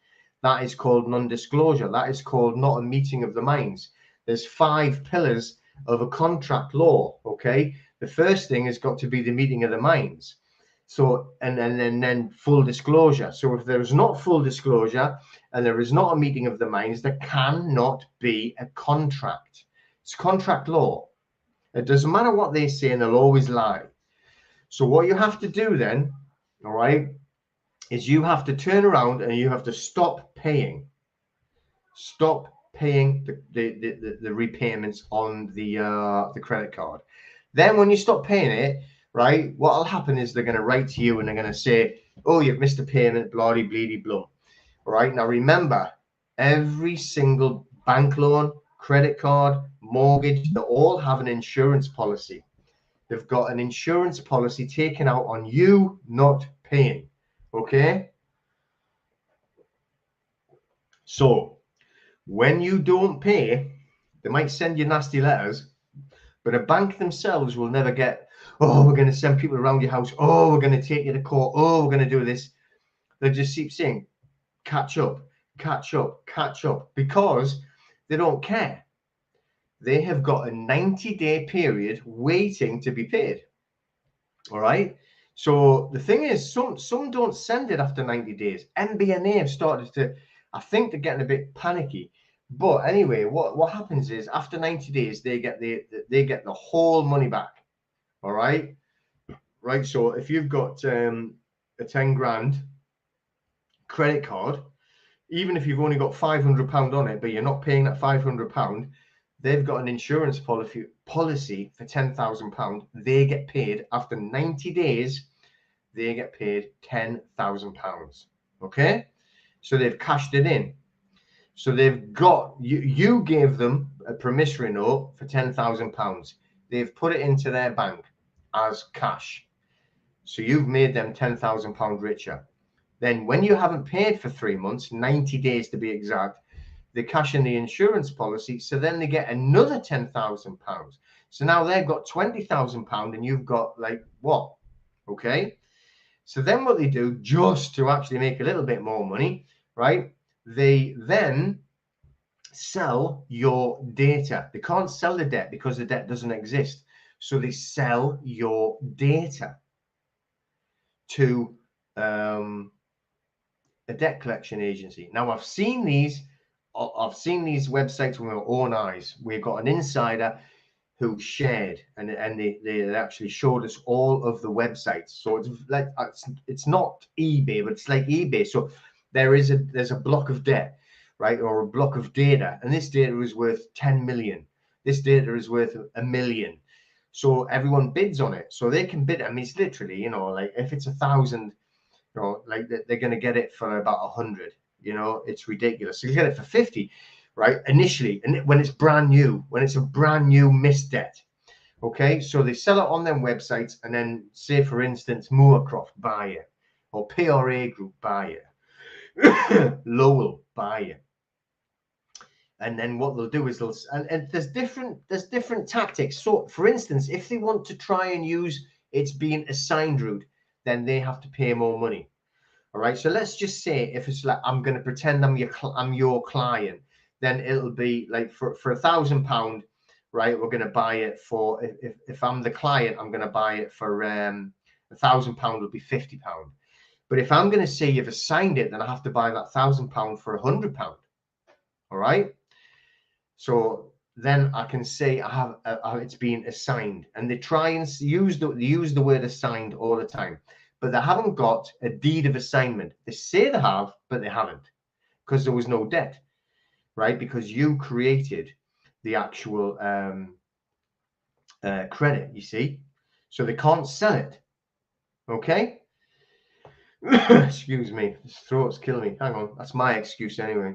That is called non-disclosure. That is called not a meeting of the minds. There's 5 pillars of a contract law. Okay. The first thing has got to be the meeting of the minds. So, and then full disclosure. So if there is not full disclosure and there is not a meeting of the minds, there cannot be a contract. It's contract law. It doesn't matter what they say, and they'll always lie. So what you have to do then, all right, is you have to turn around and you have to stop paying the repayments on the credit card. Then when you stop paying it, right, what will happen is they're going to write to you and they're going to say, oh, you've missed a payment, bloody bleedy blum. All right, now remember, every single bank loan, credit card, mortgage, they all have an insurance policy. They've got an insurance policy taken out on you not paying. Okay. So when you don't pay, they might send you nasty letters, but a bank themselves will never get, oh, we're going to send people around your house. Oh, we're going to take you to court. Oh, we're going to do this. They just keep saying, catch up, catch up, catch up, because they don't care. They have got a 90-day period waiting to be paid. All right. So the thing is, some don't send it after 90 days. MBNA have started to, I think they're getting a bit panicky. But anyway, what happens is after 90 days, they get the whole money back. All right. Right. So if you've got a 10 grand credit card, even if you've only got £500 on it, but you're not paying that £500, they've got an insurance policy for £10,000. They get paid after 90 days. They get paid £10,000. Okay, so they've cashed it in. So they've got you gave them a promissory note for £10,000. They've put it into their bank as cash. So you've made them £10,000 richer. Then when you haven't paid for 3 months, 90 days to be exact, they cash in the insurance policy. So then they get another £10,000. So now they've got £20,000 and you've got like what? Okay. So then what they do, just to actually make a little bit more money, right? They then sell your data. They can't sell the debt because the debt doesn't exist. So they sell your data to a debt collection agency. Now I've seen these websites with my own eyes. We've got an insider who shared and they actually showed us all of the websites. So it's like it's not eBay, but it's like eBay. So there's a block of debt, right, or a block of data, and this data is worth 10 million. This data is worth 1 million. So everyone bids on it. So they can bid. I mean, it's literally, like if it's 1,000, like they're going to get it for about 100. It's ridiculous. So you get it for 50. Right, initially, and when it's brand new, when it's a brand new missed debt. Okay, so they sell it on their websites, and then say, for instance, Moorcroft buy it, or PRA Group buy it, Lowell buy it, and then what they'll do is and there's different tactics. So, for instance, if they want to try and use it's being assigned route, then they have to pay more money. All right, so let's just say if it's like I'm going to pretend I'm your client. Then it'll be like for £1,000, right? We're going to buy it for, if I'm the client, I'm going to buy it for £1,000 will be £50. But if I'm going to say you've assigned it, then I have to buy that £1,000 for £100. All right. So then I can say I have it's been assigned, and they try and use the word assigned all the time, but they haven't got a deed of assignment. They say they have, but they haven't, because there was no debt. Right, because you created the actual credit, you see, so they can't sell it. Okay. Excuse me, this throat's killing me. Hang on, that's my excuse anyway.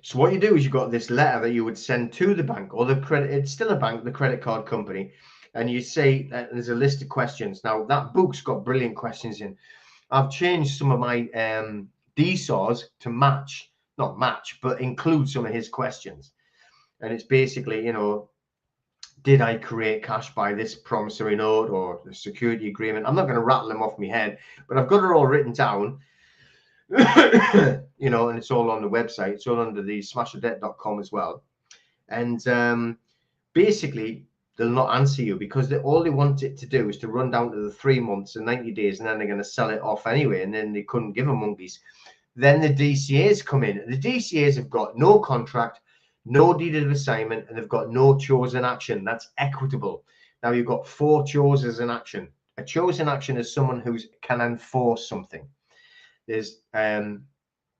So what you do is you've got this letter that you would send to the bank, or the credit, it's still a bank, the credit card company, and you say that there's a list of questions. Now that book's got brilliant questions in. I've changed some of my DSAWs to not match, but include some of his questions. And it's basically, did I create cash by this promissory note or the security agreement? I'm not going to rattle them off my head, but I've got it all written down, and it's all on the website. It's all under the smashthedebt.com as well. And basically, they'll not answer you because all they want it to do is to run down to the 3 months and 90 days, and then they're going to sell it off anyway, and then they couldn't give them monkeys. Then the DCAs come in. The DCAs have got no contract, no deed of assignment, and they've got no chosen action. That's equitable. Now you've got 4 chosen action. A chosen action is someone who can enforce something. There's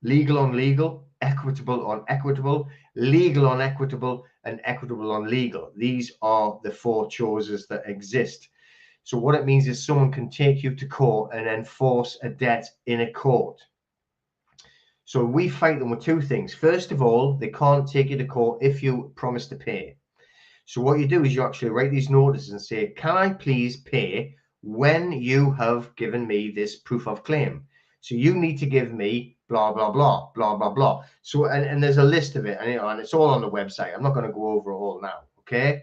legal on legal, equitable on equitable, legal on equitable, and equitable on legal. These are the 4 choices that exist. So what it means is someone can take you to court and enforce a debt in a court. So we fight them with 2 things. First of all, they can't take you to court if you promise to pay. So what you do is you actually write these notices and say, can I please pay when you have given me this proof of claim? So you need to give me blah, blah, blah, blah, blah, blah. So, and there's a list of it, and, and it's all on the website. I'm not going to go over it all now, okay?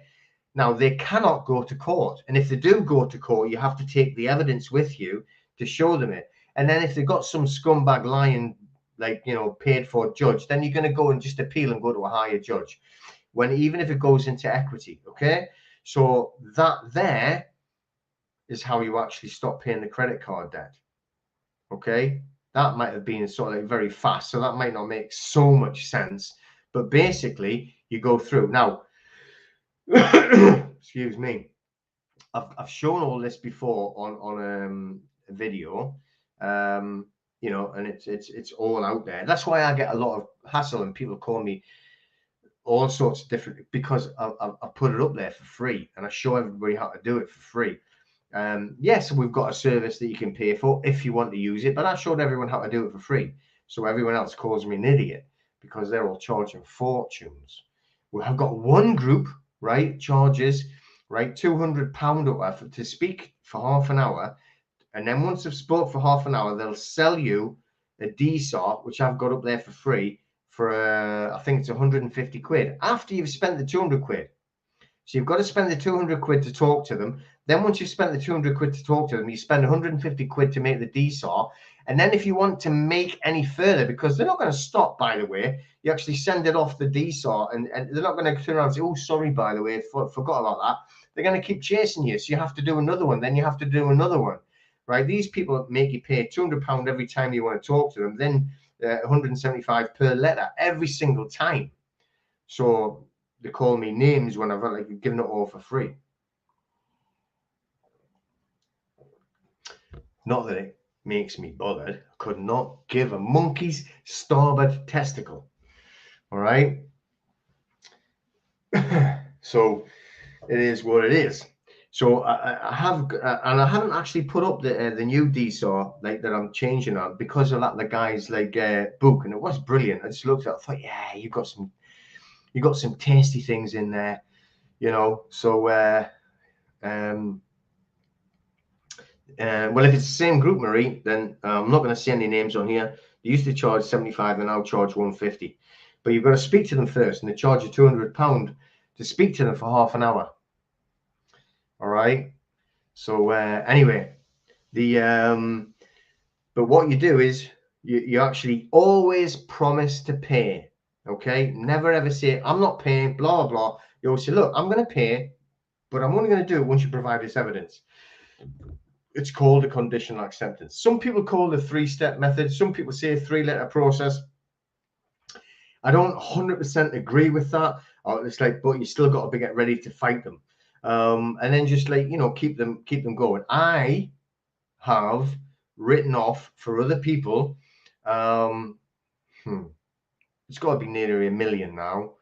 Now, they cannot go to court. And if they do go to court, you have to take the evidence with you to show them it. And then if they've got some scumbag lying, like, paid for judge, then you're going to go and just appeal and go to a higher judge, when even if it goes into equity, okay? So that there is how you actually stop paying the credit card debt, okay? That might have been sort of like very fast, so that might not make so much sense, but basically you go through. Now, excuse me, I've shown all this before on a video, and it's all out there. That's why I get a lot of hassle and people call me all sorts of different, because I put it up there for free and I show everybody how to do it for free. Yes, we've got a service that you can pay for if you want to use it, but I showed everyone how to do it for free. So everyone else calls me an idiot because they're all charging fortunes. We have got one group, right, charges, right, £200 to speak for half an hour. And then once they've spoke for half an hour, they'll sell you a DSAR, which I've got up there for free, for I think it's 150 quid after you've spent the 200 quid. So you've got to spend the 200 quid to talk to them. Then once you've spent the 200 quid to talk to them, you spend 150 quid to make the DSAR. And then if you want to make any further, because they're not going to stop, by the way, you actually send it off the DSAR, and they're not going to turn around and say, oh, sorry, by the way, forgot about that. They're going to keep chasing you. So you have to do another one. Then you have to do another one, right? These people make you pay £200 every time you want to talk to them, then 175 per letter every single time. So they call me names when I've given it all for free. Not that it makes me bothered. I could not give a monkey's starboard testicle. All right. So it is what it is. So I have, and I haven't actually put up the new DSAR like that I'm changing on because of that. The guy's book, and it was brilliant. I just looked at it, I thought, yeah, you got some tasty things in there, So well, if it's the same group, Marie, then I'm not going to say any names on here. They used to charge 75 and now charge 150, but you've got to speak to them first, and they charge you £200 to speak to them for half an hour. All right. So anyway, but what you do is you actually always promise to pay. Okay. Never ever say I'm not paying, blah blah. You always say, look, I'm going to pay, but I'm only going to do it once you provide this evidence. It's called a conditional acceptance. Some people call it a 3-step method. Some people say a 3-letter process. I don't 100% agree with that. It's but you still got to get ready to fight them, and then just keep them going. I have written off for other people. It's got to be nearly 1 million now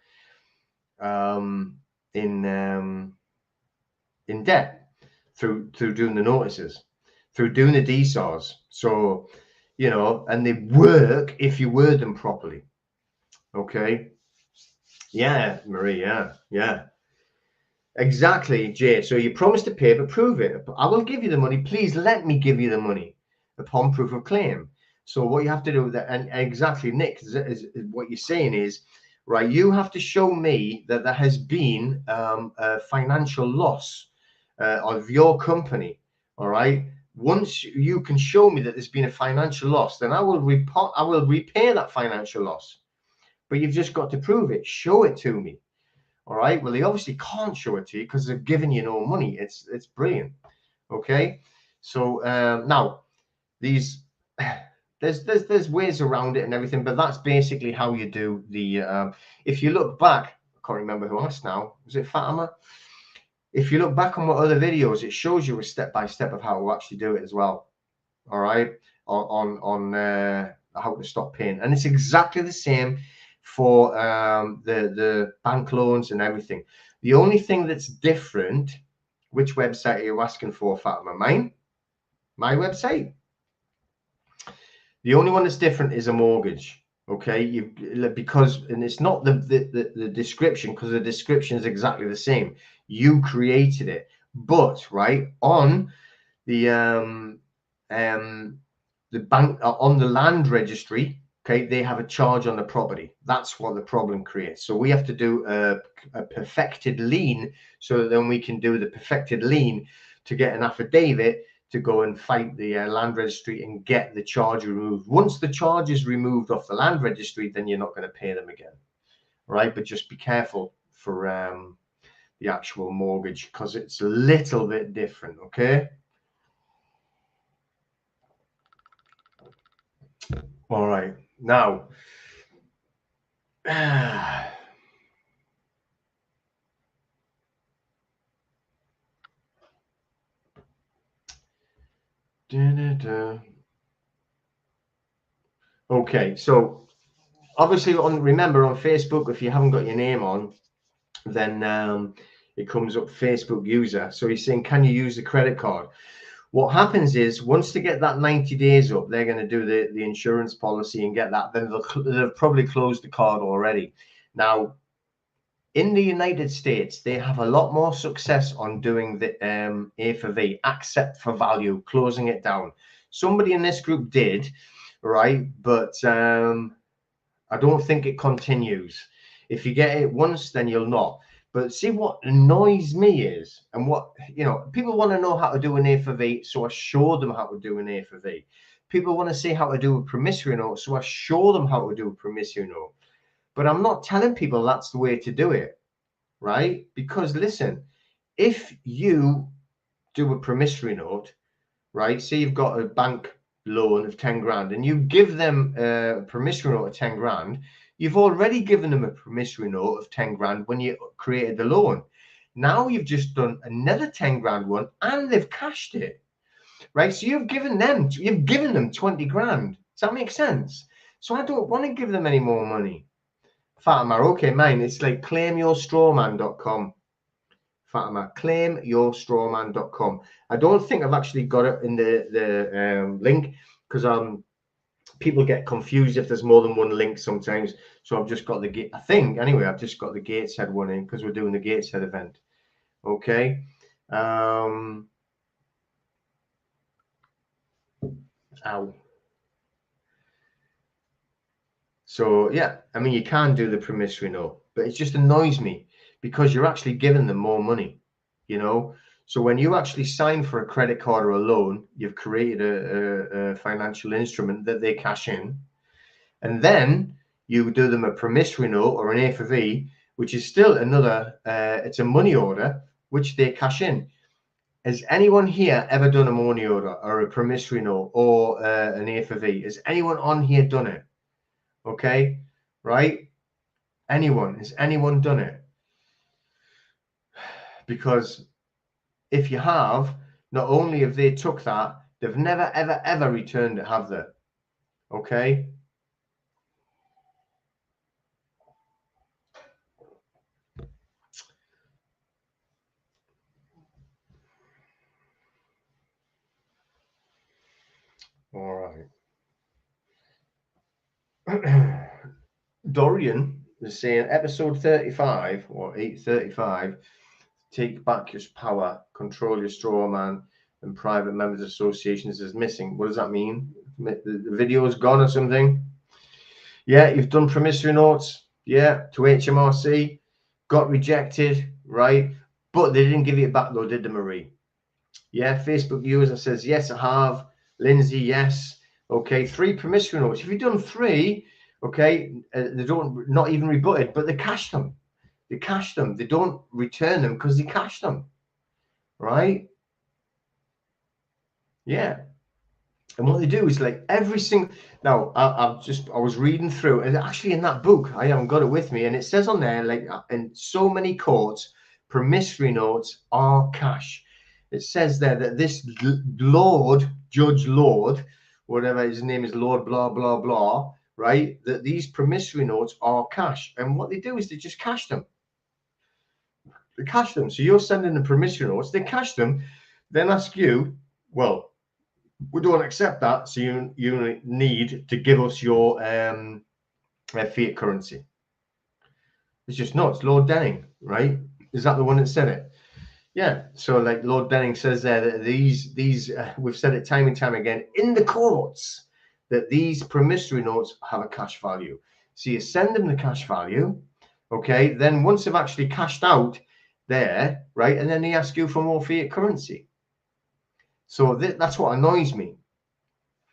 in debt. Through doing the notices, through doing the DSARs. So, and they work if you word them properly. Okay. Yeah, Marie. Yeah. Exactly, Jay. So you promise to pay, but prove it. I will give you the money. Please let me give you the money upon proof of claim. So what you have to do with that, and exactly, Nick, is what you're saying is, right, you have to show me that there has been a financial loss of your company. All right. Once you can show me that there's been a financial loss, then I will repay that financial loss. But you've just got to prove it. Show it to me. All right. Well, they obviously can't show it to you because they're giving you no money. It's brilliant. Okay. So now there's ways around it and everything, but that's basically how you do the. If you look back, I can't remember who asked now. Was it Fatima? If you look back on what other videos, it shows you a step-by-step of how to actually do it as well. All right, on how to stop paying, and it's exactly the same for the bank loans and everything. The only thing that's different, which website are you asking for, Fatima? My website. The only one that's different is a mortgage. Okay, because it's not the description, because the description is exactly the same. You created it, but right on the the bank on the land registry, okay, they have a charge on the property. That's what the problem creates. So we have to do a perfected lien, so that then we can do the perfected lien to get an affidavit to go and fight the land registry and get the charge removed. Once the charge is removed off the land registry, then you're not going to pay them again, right? But just be careful for the actual mortgage, because it's a little bit different, okay? All right, now okay, so obviously remember on Facebook, if you haven't got your name on, then it comes up Facebook user. So he's saying, can you use the credit card? What happens is, once they get that 90 days up, they're going to do the insurance policy and get that. Then they'll probably closed the card already. Now, in the United States, they have a lot more success on doing the A for V, accept for value, closing it down. Somebody in this group did, right? But I don't think it continues. If you get it once, then you'll not. But see, what annoys me is, and what, people want to know how to do an A for V, so I show them how to do an A for V. People want to see how to do a promissory note, so I show them how to do a promissory note. But I'm not telling people that's the way to do it, right? Because listen, if you do a promissory note, right? Say you've got a bank loan of 10 grand and you give them a promissory note of 10 grand, you've already given them a promissory note of 10 grand when you created the loan. Now you've just done another 10 grand one and they've cashed it, right? So you've given them 20 grand. Does that make sense? So I don't want to give them any more money. Fatima, okay, mine, it's like claimyourstrawman.com. Fatima, claimyourstrawman.com. I don't think I've actually got it in the link, because people get confused if there's more than one link sometimes. So I've just got I think anyway, I've just got the Gateshead one in, because we're doing the Gateshead event. Okay. Ow. So yeah, I mean, you can do the promissory note, but it just annoys me because you're actually giving them more money, So when you actually sign for a credit card or a loan, you've created a financial instrument that they cash in, and then you do them a promissory note or an A for V, which is still another, it's a money order, which they cash in. Has anyone here ever done a money order or a promissory note or an A for V? Has anyone on here done it? Okay, right? Has anyone done it? Because if you have, not only have they took that, they've never, ever, ever returned it, have they? Okay. All right. Dorian is saying episode 35 or 835, take back your power, control your straw man and private members associations is missing. What does that mean? The video is gone or something? Yeah, you've done promissory notes, yeah, to HMRC, got rejected, right? But they didn't give it back though, did they, Marie? Yeah, Facebook user says, yes, I have. Lindsay, yes. Okay, 3 promissory notes. If you've done 3, okay, they don't, not even rebutted, but they cashed them. They cashed them. They don't return them because they cashed them, right? Yeah. And what they do is like every single, now I was reading through, and actually in that book, I haven't got it with me, and it says on there, like in so many courts, promissory notes are cash. It says there that this Judge Lord, whatever his name is, Lord blah, blah, blah, right? That these promissory notes are cash. And what they do is they just cash them. They cash them. So you're sending the promissory notes, they cash them, then ask you, well, we don't accept that, so you need to give us your fiat currency. It's just nuts. Lord Denning, right? Is that the one that said it? Yeah, so like Lord Denning says there that these we've said it time and time again in the courts that these promissory notes have a cash value. So you send them the cash value, okay? Then once they've actually cashed out there, right, and then they ask you for more fiat currency. So that's what annoys me,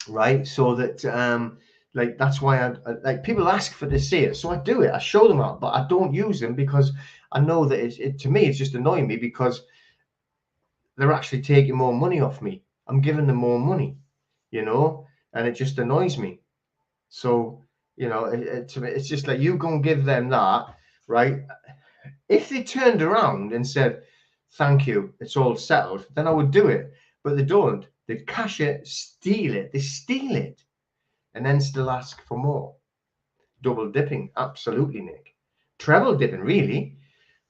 right? So that like that's why I like people ask for to see it, so I do it. I show them out, but I don't use them because I know that it to me it's just annoying me because they're actually taking more money off me. I'm giving them more money, you know, and it just annoys me. So, you know, to me, it's just like you go and give them that, right? If they turned around and said, thank you, it's all settled, then I would do it. But they don't. They cash it, steal it, they steal it, and then still ask for more. Double dipping, absolutely, Nick. Treble dipping, really.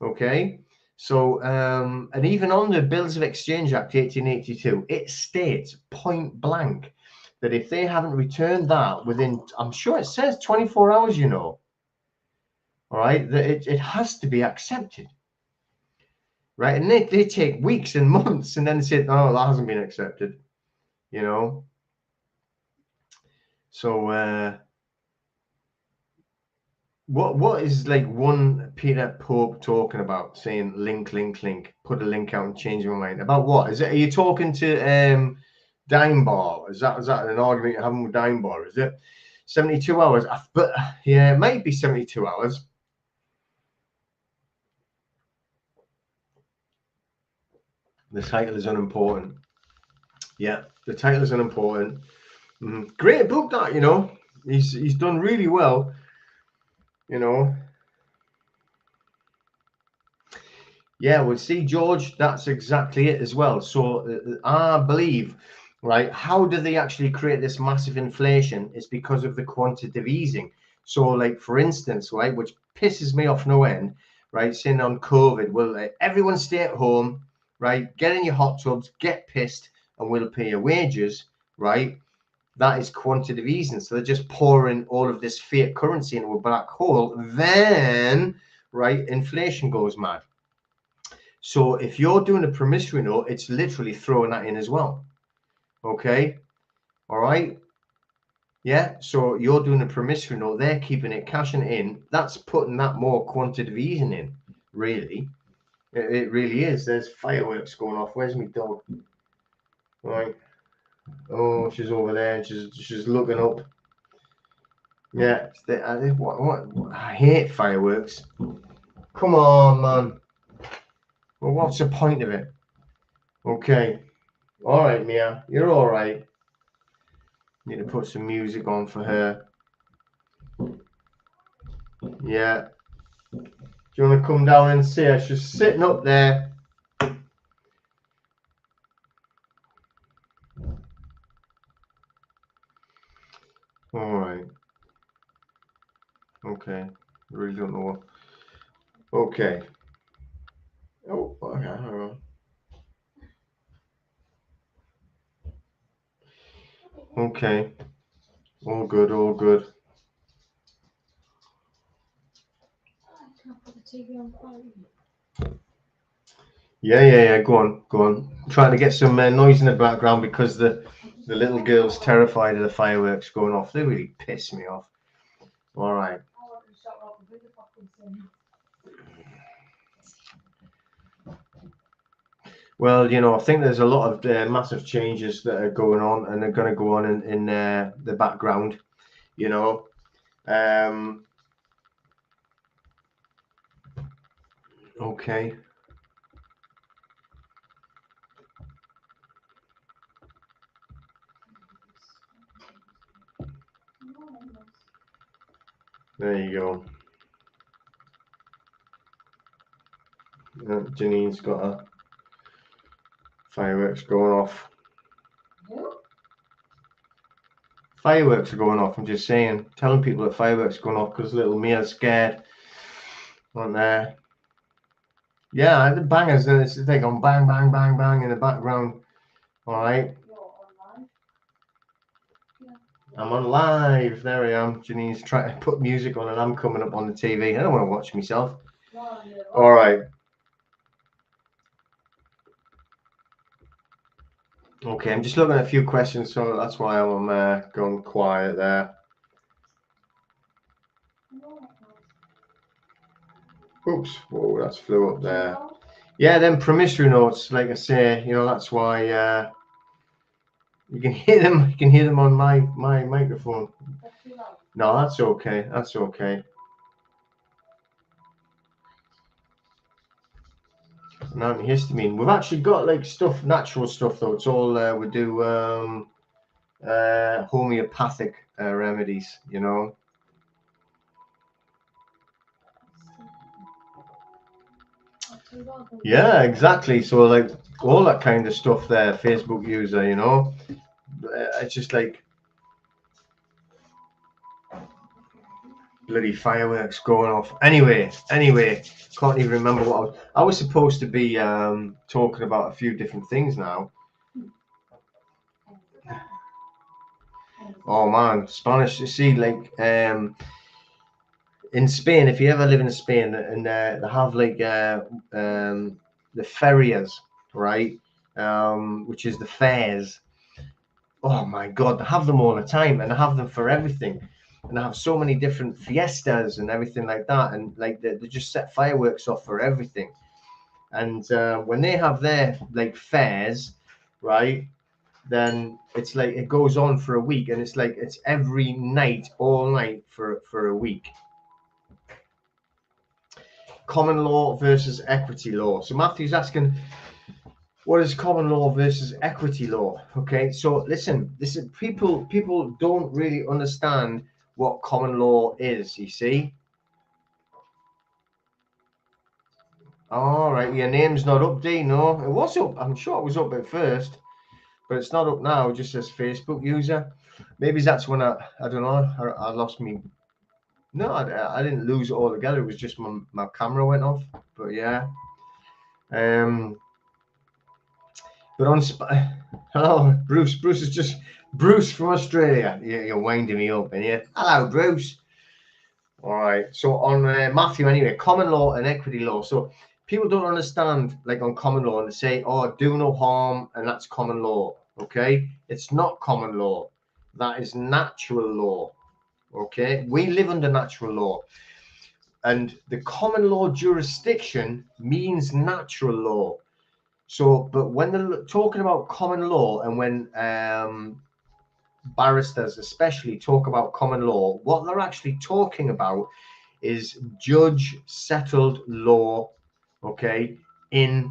Okay. So, and even on the Bills of Exchange Act 1882, it states point blank that if they haven't returned that within, I'm sure it says 24 hours, you know, all right, that it has to be accepted, right? And they take weeks and months and then say, oh, that hasn't been accepted, you know. So, what is like one Peter Pope talking about saying link, put a link out and change my mind about what? Is it? Are you talking to Dime Bar? Is that an argument you're having with Dime Bar? Is it 72 hours? But yeah, it might be 72 hours. The title is unimportant. Yeah, the title is unimportant. Great book that, you know. He's done really well, you know. Yeah, well, see, George, that's exactly it as well. So I believe, right, how do they actually create this massive inflation? It's because of the quantitative easing. So, like, for instance, right, which pisses me off no end, right, saying on COVID, well, everyone stay at home, right, get in your hot tubs, get pissed, and we'll pay your wages, right? That is quantitative easing. So they're just pouring all of this fiat currency into a black hole. Then, right, inflation goes mad. So if you're doing a promissory note, it's literally throwing that in as well. Okay. All right. Yeah. So you're doing a promissory note, they're keeping it, cashing it in. That's putting that more quantitative easing in, really. It really is. There's fireworks going off. Where's my dog? Right. Oh, she's over there and she's looking up. Yeah. What? I hate fireworks. Come on, man. Well, what's the point of it? Okay. All right, Mia. You're all right. Need to put some music on for her. Yeah. Do you want to come down and see her? She's sitting up there. All right. Okay. Really don't know what. Okay. Oh, okay. Hang on. Okay. All good. All good. Yeah. Go on. I'm trying to get some noise in the background because the little girl's terrified of the fireworks going off. They really piss me off. All right. Well, you know, I think there's a lot of massive changes that are going on, and they're going to go on in the background. You know, okay. There you go. Janine's got a fireworks going off. Fireworks are going off. I'm just saying, telling people that fireworks are going off because little Mia's scared. On there. Yeah, the bangers, and it's like on bang, bang, bang, bang in the background. All right. I'm on live. There I am. Janine's trying to put music on, and I'm coming up on the TV. I don't want to watch myself. All right. Okay, I'm just looking at a few questions, so that's why I'm going quiet there. Oops, whoa, that's flew up there. Yeah, then promissory notes, like I say, you know, that's why you can hear them. You can hear them on my microphone. No, that's okay. That's okay. Antihistamine. We've actually got like stuff, natural stuff though. It's all we do homeopathic remedies, you know. Yeah, exactly. So like all that kind of stuff there, Facebook user, you know. It's just like bloody fireworks going off. Anyway, can't even remember what I was supposed to be talking about a few different things now. Oh man, Spanish. You see, like in Spain, if you ever live in Spain, and they have like the ferias, right? Which is the fairs. Oh my God, they have them all the time, and they have them for everything. And they have so many different fiestas and everything like that, and like they just set fireworks off for everything. And when they have their like fairs, right? Then it's like it goes on for a week, and it's like it's every night, all night for a week. Common law versus equity law. So Matthew's asking, what is common law versus equity law? Okay, so listen, people don't really understand what common law is. You see. All right, your name's not up, D. No, it was up. I'm sure it was up at first, but it's not up now. It just says Facebook user. Maybe that's when I don't know. I lost me. No, I didn't lose it altogether. It was just my camera went off. But yeah. But on hello, Bruce. Bruce is just Bruce from Australia. You're winding me up, and you. Hello, Bruce. All right. So on Matthew, anyway, common law and equity law. So people don't understand, like on common law, and they say, "Oh, do no harm," and that's common law. Okay, it's not common law. That is natural law. Okay, we live under natural law, and the common law jurisdiction means natural law. So, but when they're talking about common law, and when barristers especially talk about common law, what they're actually talking about is judge settled law, okay, in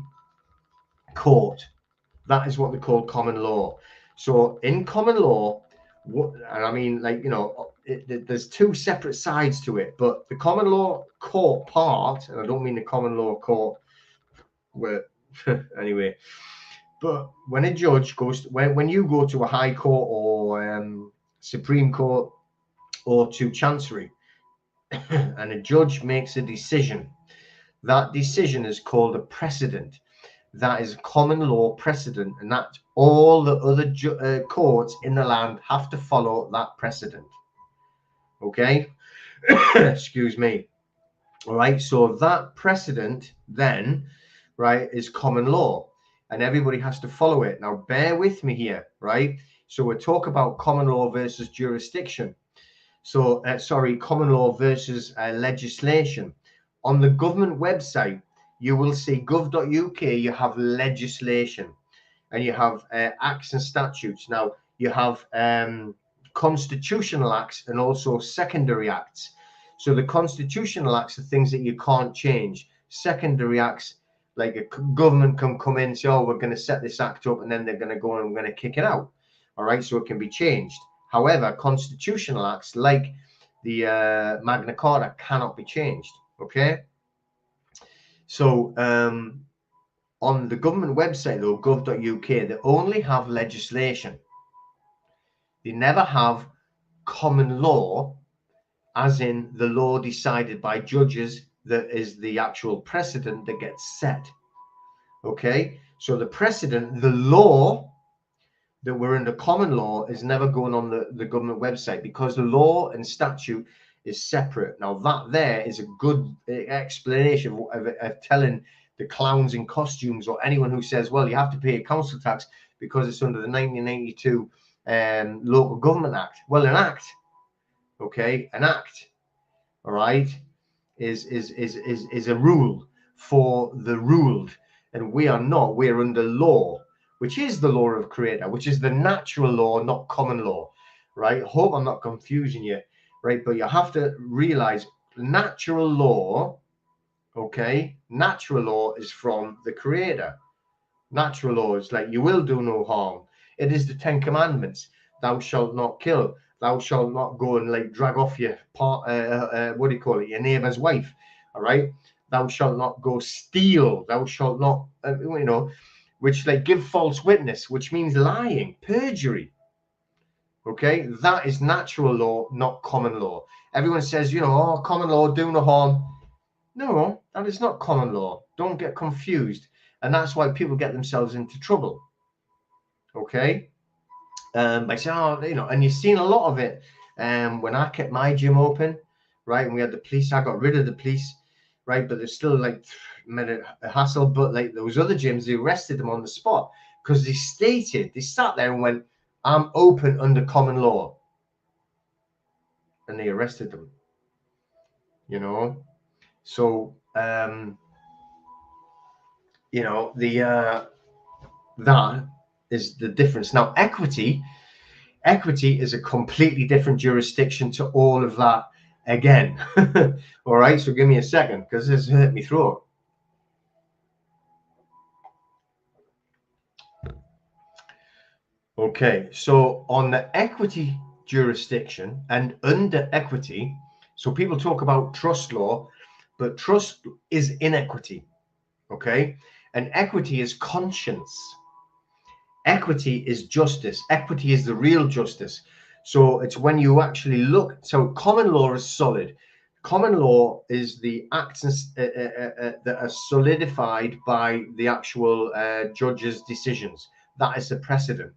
court. That is what they call common law. So in common law, and I mean, like, you know, there's two separate sides to it, but the common law court part, and I don't mean the common law court where anyway, but when a judge goes, when you go to a high court or Supreme Court or to Chancery, and a judge makes a decision, that decision is called a precedent. That is common law precedent, and that all the other courts in the land have to follow that precedent. Okay, excuse me. All right, so that precedent then, right, is common law, and everybody has to follow it. Now, bear with me here, right? So we'll talk about common law versus jurisdiction. So, sorry, common law versus legislation. On the government website, you will see gov.uk, you have legislation, and you have acts and statutes. Now, you have constitutional acts and also secondary acts. So the constitutional acts are things that you can't change. Secondary acts, like a government can come in and say, oh, we're going to set this act up, and then they're going to go and we're going to kick it out. All right, so it can be changed. However, constitutional acts like the Magna Carta cannot be changed. Okay, so on the government website, though, gov.uk, they only have legislation. They never have common law, as in the law decided by judges that is the actual precedent that gets set. Okay, so the precedent, the law that we're under common law is never going on the government website, because the law and statute is separate. Now that there is a good explanation of telling the clowns in costumes or anyone who says, well, you have to pay a council tax because it's under the 1992 Local Government Act. Well, an act, okay, an act, all right, is a rule for the ruled, and we are not. We're under law, which is the law of creator, which is the natural law, not common law, right? Hope I'm not confusing you, right? But you have to realize natural law, okay, natural law is from the creator. Natural law is like, you will do no harm. It is the 10 commandments. Thou shalt not kill. Thou shalt not go and like drag off your part, what do you call it, your neighbor's wife. All right. Thou shalt not go steal. Thou shalt not, you know, which like give false witness, which means lying, perjury. Okay, that is natural law, not common law. Everyone says, you know, oh, common law, do no harm. No, that is not common law. Don't get confused. And that's why people get themselves into trouble. Okay, by saying, oh, you know, and you've seen a lot of it. When I kept my gym open, right, and we had the police, I got rid of the police, right, but there's still like made a hassle. But like those other gyms, they arrested them on the spot because they sat there and went, I'm open under common law, and they arrested them. You know, so you know, the that is the difference. Now, equity is a completely different jurisdiction to all of that again. All right, so give me a second because this hurt me throat. Okay, so on the equity jurisdiction and under equity, so people talk about trust law, but trust is inequity. Okay, and equity is conscience. Equity is justice. Equity is the real justice. So it's when you actually look. So common law is solid. Common law is the acts that are solidified by the actual judge's decisions. That is the precedent,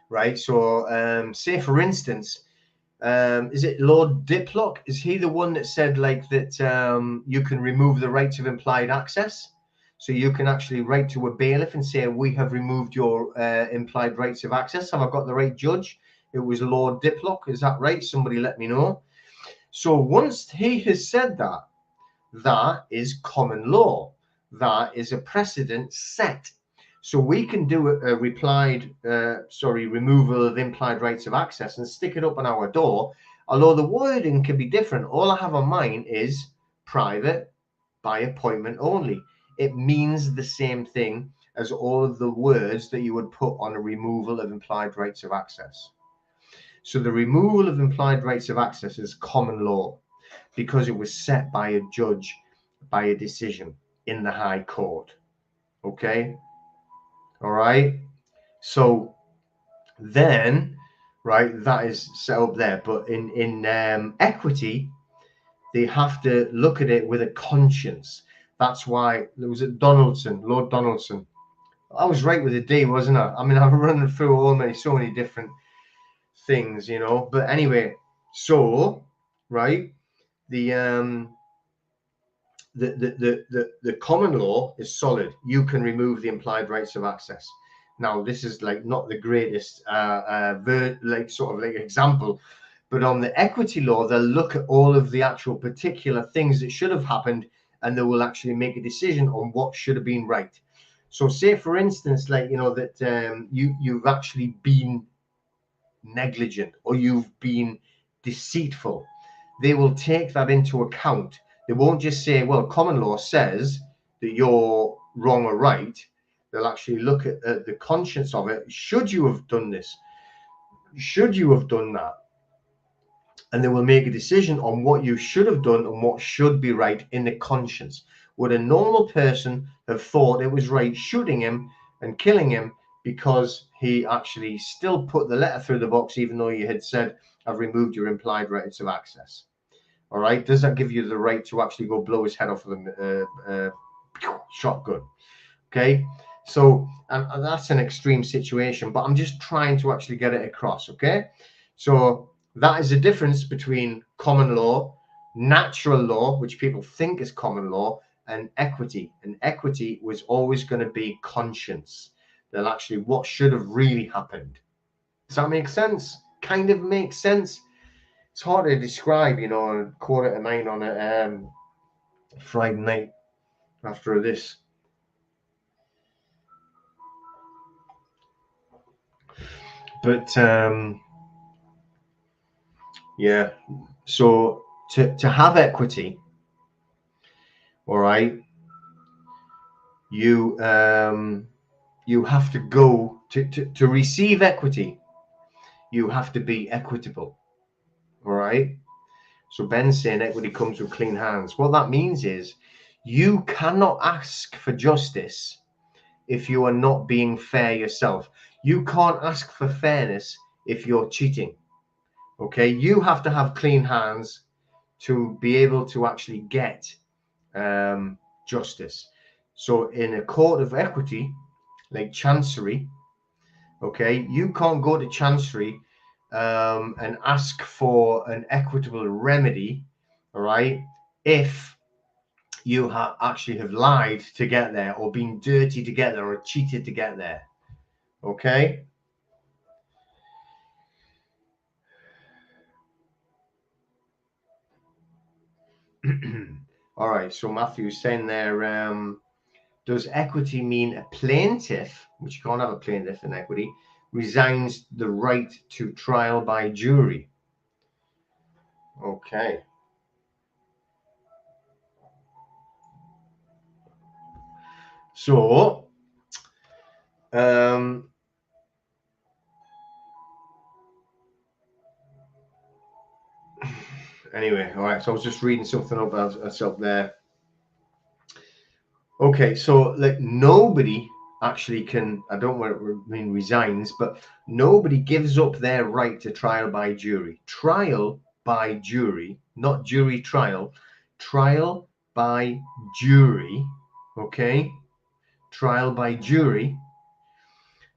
right? So say, for instance, is it Lord Diplock? Is he the one that said like that you can remove the right of implied access? So you can actually write to a bailiff and say, we have removed your implied rights of access. Have I got the right judge? It was Lord Diplock. Is that right? Somebody let me know. So once he has said that, that is common law. That is a precedent set. So we can do a removal of implied rights of access and stick it up on our door. Although the wording can be different. All I have on mine is private by appointment only. It means the same thing as all of the words that you would put on a removal of implied rights of access. So the removal of implied rights of access is common law because it was set by a judge by a decision in the High Court. Okay. All right. So then, right, that is set up there. But in equity, they have to look at it with a conscience. That's why there was Lord Donaldson. I was right with the D, wasn't I? I mean, I'm running through so many different things, you know. But anyway, so right, the common law is solid. You can remove the implied rights of access. Now, this is like not the greatest example, but on the equity law, they'll look at all of the actual particular things that should have happened, and they will actually make a decision on what should have been right. So say, for instance, like, you know, that you've actually been negligent or you've been deceitful. They will take that into account. They won't just say, well, common law says that you're wrong or right. They'll actually look at the conscience of it. Should you have done this? Should you have done that? And they will make a decision on what you should have done and what should be right in the conscience. Would a normal person have thought it was right shooting him and killing him because he actually still put the letter through the box, even though you had said, I've removed your implied rights of access? All right. Does that give you the right to actually go blow his head off with a shotgun? Okay. So, and that's an extreme situation, but I'm just trying to actually get it across. Okay. So that is the difference between common law, natural law, which people think is common law, and equity. And equity was always going to be conscience. than actually what should have really happened. Does that make sense? Kind of makes sense. It's hard to describe, you know, 8:45 on a Friday night after this. But yeah, so to have equity, all right, you have to go to receive equity. You have to be equitable, all right. So Ben's saying equity comes with clean hands. What that means is you cannot ask for justice if you are not being fair yourself. You can't ask for fairness if you're cheating. Okay, you have to have clean hands to be able to actually get justice. So in a court of equity, like Chancery, okay, you can't go to Chancery and ask for an equitable remedy, all right, if you actually have lied to get there, or been dirty to get there, or cheated to get there. Okay. All right. So Matthew's saying there, does equity mean a plaintiff, which you can't have a plaintiff in equity, resigns the right to trial by jury? Okay. So, anyway, all right. So I was just reading something about us up there. Okay, so like nobody actually can, I don't want to mean resigns, but nobody gives up their right to trial by jury. Trial by jury, not jury trial, trial by jury, okay? Trial by jury,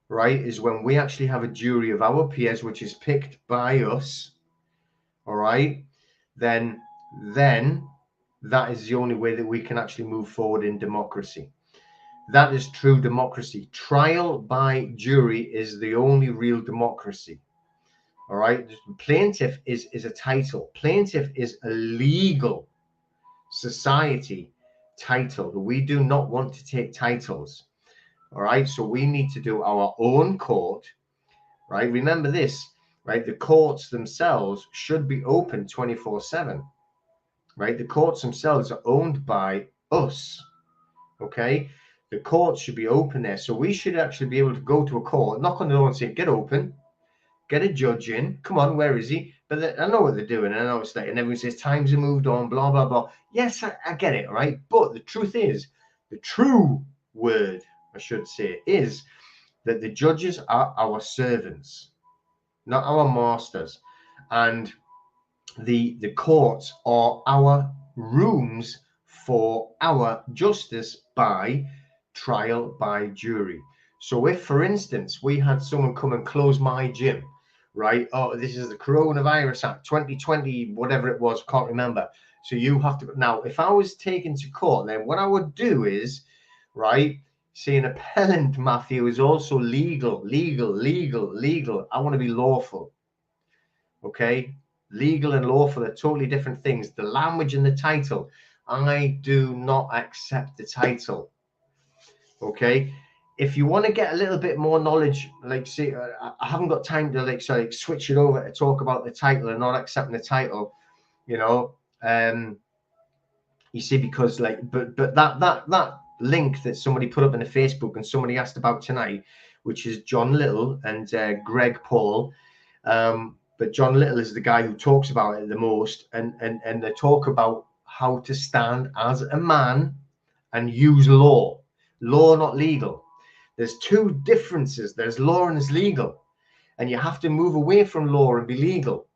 right, is when we actually have a jury of our peers, which is picked by us, all right? Then that is the only way that we can actually move forward in democracy. That is true democracy. Trial by jury is the only real democracy. All right. Plaintiff is a title. Plaintiff is a legal society title. We do not want to take titles. All right. So we need to do our own court. Right. Remember this, right? The courts themselves should be open 24/7. Right. The courts themselves are owned by us. Okay. The courts should be open there. So we should actually be able to go to a court, knock on the door and say, get open, get a judge in. Come on, where is he? But I know what they're doing. I know it's like, and everyone says times have moved on, blah, blah, blah. Yes, I get it, right? But the truth is, the true word, I should say, is that the judges are our servants, not our masters. And the courts are our rooms for our justice by trial by jury. So if, for instance, we had someone come and close my gym, right? Oh, this is the Coronavirus Act 2020, whatever it was, can't remember. So you have to, now, if I was taken to court, then what I would do is, right, see, an appellant, Matthew, is also legal. I want to be lawful. Okay, legal and lawful are totally different things. The language and the title, I do not accept the title. Okay, if you want to get a little bit more knowledge, like, see, I haven't got time to like switch it over to talk about the title and not accepting the title, you know. You see, because like, but that link that somebody put up in the Facebook and somebody asked about tonight, which is John Little and Greg Paul. But John Little is the guy who talks about it the most, and they talk about how to stand as a man and use law, not legal. There's two differences. There's law and there's legal, and you have to move away from law and be legal.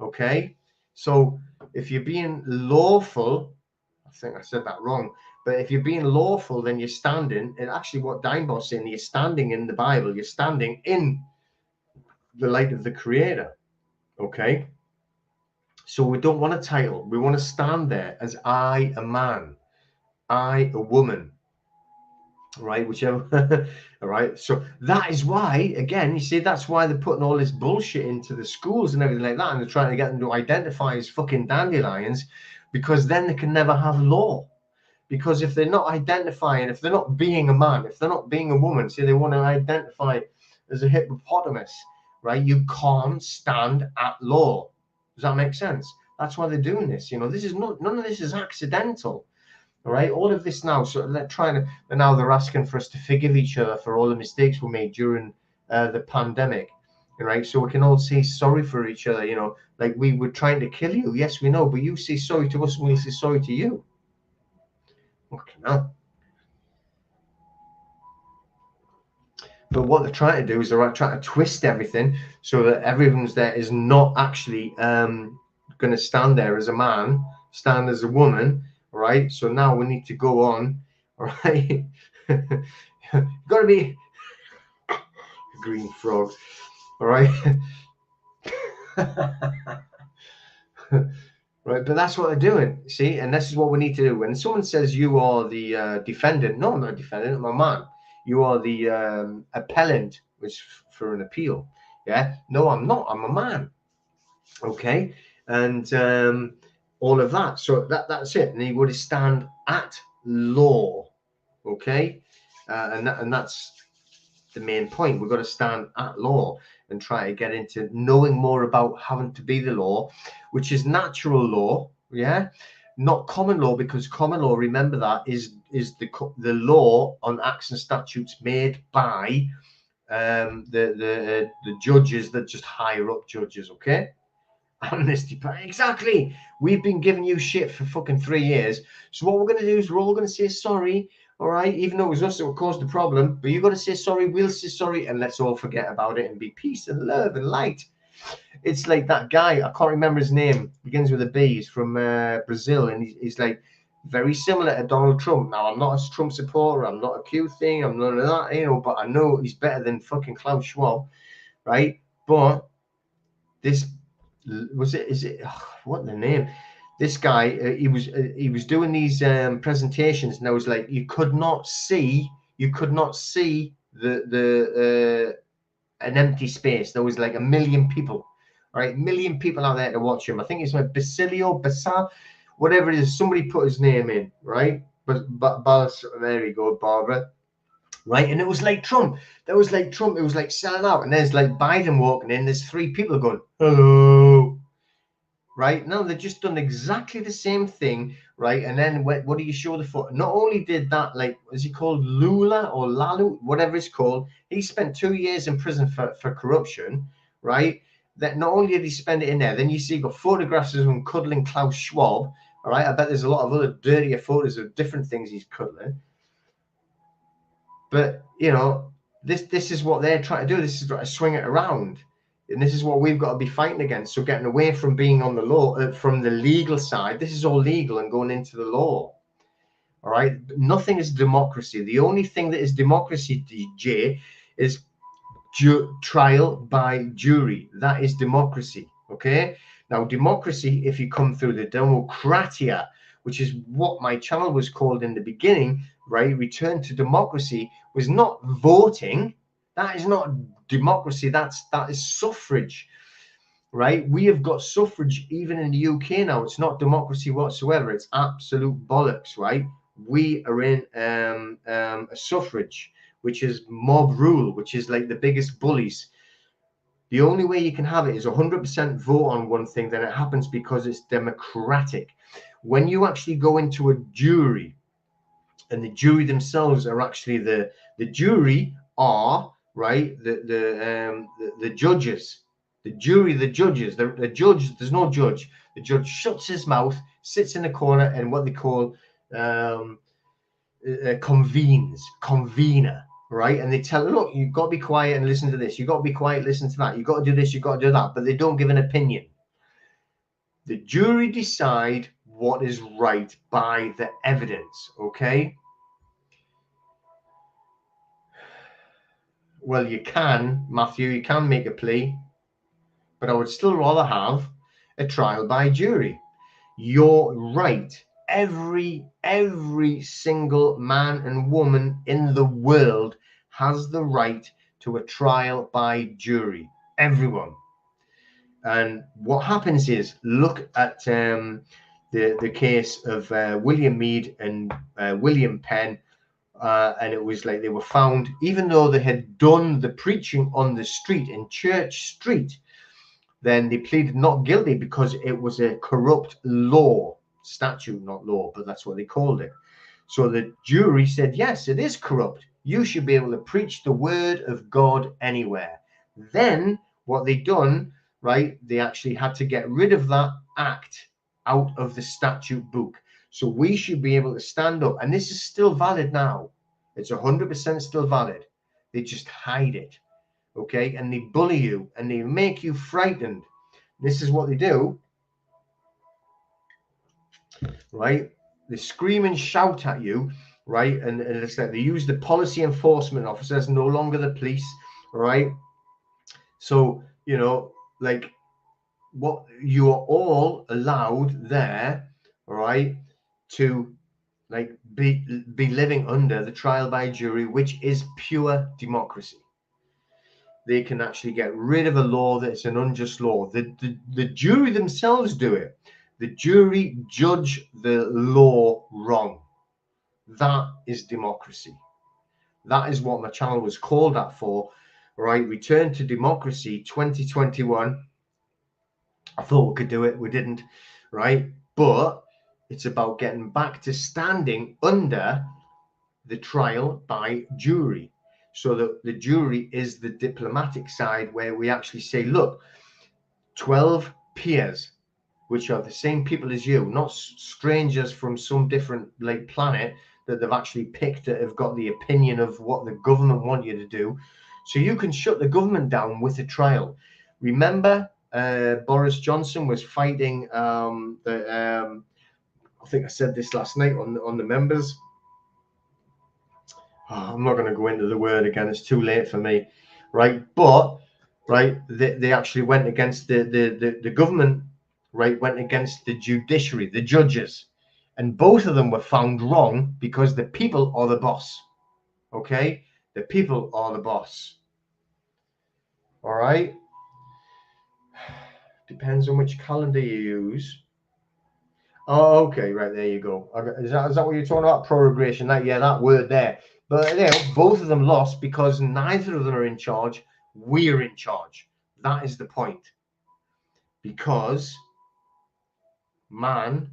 Okay, so if you're being lawful, I think I said that wrong, but if you're being lawful, then you're standing, and actually what Dinebot's saying, you're standing in the Bible, you're standing in the light of the Creator. Okay, so we don't want a title. We want to stand there as I, a man, I, a woman. right? Whichever. All right. So that is why, again, you see, that's why they're putting all this bullshit into the schools and everything like that, and they're trying to get them to identify as fucking dandelions, because then they can never have law. Because if they're not identifying, if they're not being a man, if they're not being a woman, say they want to identify as a hippopotamus, right? You can't stand at law. Does that make sense? That's why they're doing this. You know, this is not, none of this is accidental. All right, all of this now. So they're trying to, and now they're asking for us to forgive each other for all the mistakes we made during the pandemic. Right, so we can all say sorry for each other. You know, like we were trying to kill you. Yes, we know, but you say sorry to us, and we'll say sorry to you. Okay, now. But what they're trying to do is they're trying to twist everything so that everyone's there is not actually going to stand there as a man, stand as a woman, right? So now we need to go on, all right? Got to be a green frog, all right? Right, but that's what they're doing, see? And this is what we need to do. When someone says you are the defendant, no, I'm not a defendant, I'm a man. You are the appellant, which for an appeal. Yeah, no, I'm not. I'm a man. Okay, and all of that. So that's it. And you got to stand at law. Okay, and that's the main point. We've got to stand at law and try to get into knowing more about having to be the law, which is natural law, yeah, not common law, because common law, remember that, is the law on acts and statutes made by the judges that just hire up judges, okay? Amnesty, exactly. We've been giving you shit for fucking 3 years. So what we're going to do is we're all going to say sorry, all right? Even though it was us that caused the problem, but you've got to say sorry, we'll say sorry, and let's all forget about it and be peace and love and light. It's like that guy, I can't remember his name, begins with a B, he's from Brazil, and he's like very similar to Donald Trump. Now, I'm not a Trump supporter, I'm not a Q thing, I'm none of that, you know, but I know he's better than fucking Klaus Schwab, right? But this what the name, this guy, he was doing these presentations, and I was like, you could not see the an empty space. There was like 1 million people, right? 1 million people out there to watch him. I think it's like Basal, whatever it is. Somebody put his name in, right? But there you go, Barbara. Right, and it was like Trump. It was like selling out. And there's like Biden walking in. There's 3 people going, hello. Right, now they've just done exactly the same thing, right? And then what do you show the foot? Not only did that, like, is he called Lula or Lalu, whatever it's called? He spent 2 years in prison for corruption, right? That not only did he spend it in there, then you see got photographs of him cuddling Klaus Schwab. All right, I bet there's a lot of other dirtier photos of different things he's cuddling. But you know, this is what they're trying to do. This is trying to swing it around, and this is what we've got to be fighting against. So getting away from being on the law, from the legal side. This is all legal, and going into the law. All right, nothing is democracy. The only thing that is democracy, DJ, is trial by jury. That is democracy. Okay. Now, democracy, if you come through the democratia, which is what my channel was called in the beginning, right? Return to democracy was not voting. That is not democracy. That is suffrage, right? We have got suffrage even in the UK now. It's not democracy whatsoever. It's absolute bollocks, right? We are in a suffrage, which is mob rule, which is like the biggest bullies. The only way you can have it is 100% vote on one thing, then it happens because it's democratic. When you actually go into a jury, and the jury themselves are actually the jury are, right, the judges. The jury, the judges, the judge, there's no judge. The judge shuts his mouth, sits in a corner, and what they call convener, right? And they tell them, look, you've got to be quiet and listen to this. You've got to be quiet, listen to that. You've got to do this, you've got to do that. But they don't give an opinion. The jury decide what is right by the evidence, okay? Well, you can, Matthew, you can make a plea, but I would still rather have a trial by jury. You're right. every single man and woman in the world has the right to a trial by jury. Everyone. And what happens is, look at the case of William Mead and William Penn, and it was like they were found, even though they had done the preaching on the street, in Church Street, then they pleaded not guilty because it was a corrupt law, statute, not law, but that's what they called it. So the jury said, yes, it is corrupt. You should be able to preach the word of God anywhere. Then what they done, right, they actually had to get rid of that act out of the statute book. So we should be able to stand up, and this is still valid now. It's 100% still valid. They just hide it, okay? And they bully you, and they make you frightened. This is what they do, right? They scream and shout at you, right? And it's like they use the policy enforcement officers, no longer the police, right? So, you know, like, what you are all allowed there, right, to like be living under the trial by jury, which is pure democracy. They can actually get rid of a law that's an unjust law. The jury themselves do it. The jury judge the law wrong. That is democracy. That is what my channel was called that for, right? Return to Democracy 2021. I thought we could do it. We didn't, right? But it's about getting back to standing under the trial by jury. So that the jury is the diplomatic side, where we actually say, look, 12 peers, which are the same people as you, not strangers from some different like planet that they've actually picked, that have got the opinion of what the government want you to do. So you can shut the government down with a trial. Remember, Boris Johnson was fighting I think I said this last night on the members. I'm not going to go into the word again. It's too late for me, right? But right, they actually went against the government, right? Went against the judiciary, the judges, and both of them were found wrong because the people are the boss. Okay, the people are the boss. All right. Depends on which calendar you use. Oh, okay, right, there you go. Is that what you're talking about? Prorogation, that word there. But you know, both of them lost because neither of them are in charge. We're in charge. That is the point. Because man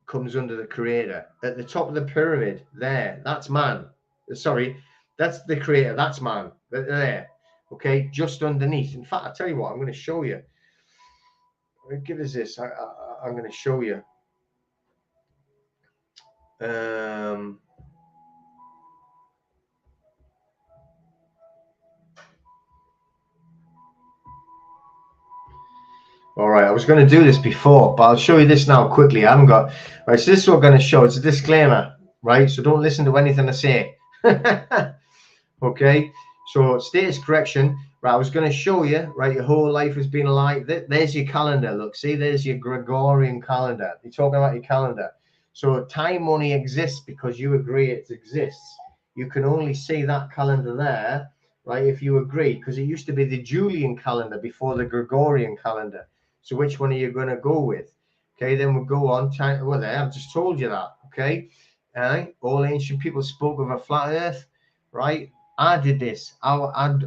comes under the creator. At the top of the pyramid, there, that's man. Sorry, that's the creator, that's man. There, okay, just underneath. In fact, I'll tell you what, I'm going to show you. Give us this. I'm going to show you. All right, I was going to do this before, but I'll show you this now quickly. I haven't got, right, so this is what I'm going to show. It's a disclaimer, right? So don't listen to anything I say. Okay, so status correction, right? I was going to show you, right, your whole life has been a lie. There's your calendar. Look, see, there's your Gregorian calendar. You're talking about your calendar. So time only exists because you agree it exists. You can only see that calendar there, right, if you agree, because it used to be the Julian calendar before the Gregorian calendar. So which one are you going to go with? Okay, then we'll go on. Well, there, I've just told you that. Okay, all ancient people spoke of a flat earth, right? I did this. I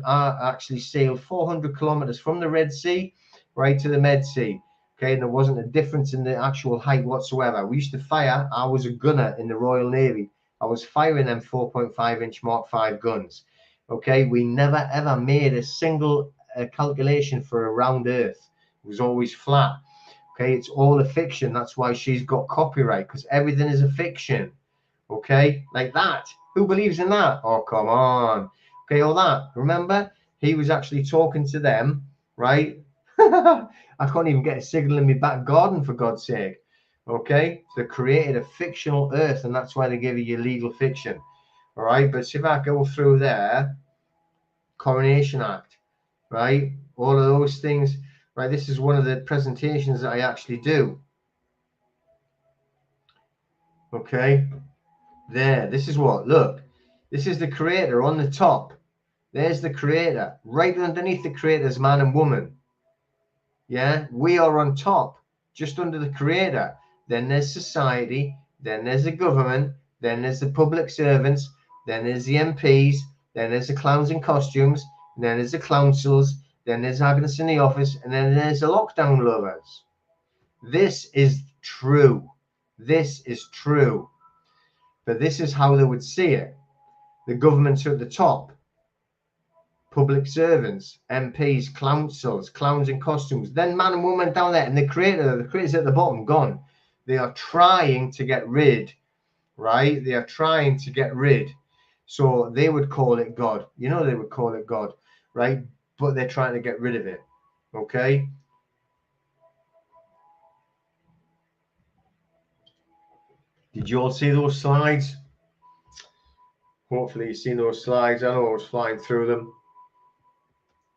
actually sailed 400 kilometers from the Red Sea right to the Med Sea. Okay, and there wasn't a difference in the actual height whatsoever. We used to fire. I was a gunner in the Royal Navy. I was firing them 4.5-inch Mark 5 guns. Okay, we never ever made a single calculation for a round earth. It was always flat. Okay, it's all a fiction. That's why she's got copyright, because everything is a fiction. Okay, like that. Who believes in that? Oh, come on. Okay, all that. Remember, he was actually talking to them, right? I can't even get a signal in my back garden, for God's sake. Okay, they created a fictional earth, and that's why they give you legal fiction. All right, but see if I go through there, Coronation Act, right? All of those things, right? This is one of the presentations that I actually do. Okay, there. This is what. Look, this is the creator on the top. There's the creator. Right underneath the creator is man and woman. Yeah, we are on top, just under the creator. Then there's society. Then there's the government. Then there's the public servants. Then there's the MPs. Then there's the clowns in costumes. And then there's the councils. Then there's Agnes in the office. And then there's the lockdown lovers. This is true. This is true. But this is how they would see it. The government's at the top. Public servants, MPs, councils, clowns in costumes, then man and woman down there, and the creator's at the bottom, gone. They are trying to get rid, right? They are trying to get rid. So they would call it God. You know, they would call it God, right? But they're trying to get rid of it. Okay. Did you all see those slides? Hopefully you've seen those slides. I know I was flying through them.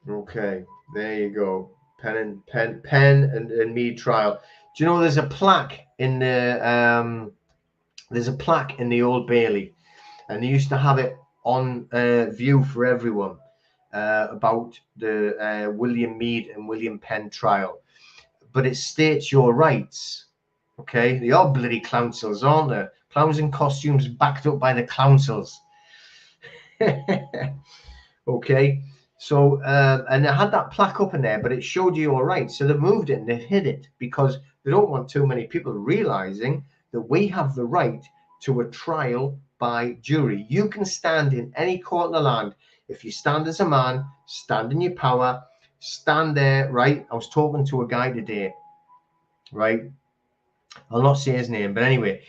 Okay, there you go. Penn and Mead trial. Do you know there's a plaque in the Old Bailey, and they used to have it on view for everyone about the William Mead and William Penn trial. But it states your rights. Okay, they are bloody councils, aren't they? Clowns in costumes backed up by the councils. Okay. So, and it had that plaque up in there, but it showed you your rights. So they've moved it and they've hid it because they don't want too many people realizing that we have the right to a trial by jury. You can stand in any court in the land. If you stand as a man, stand in your power, stand there, right? I was talking to a guy today, right? I'll not say his name, but anyway,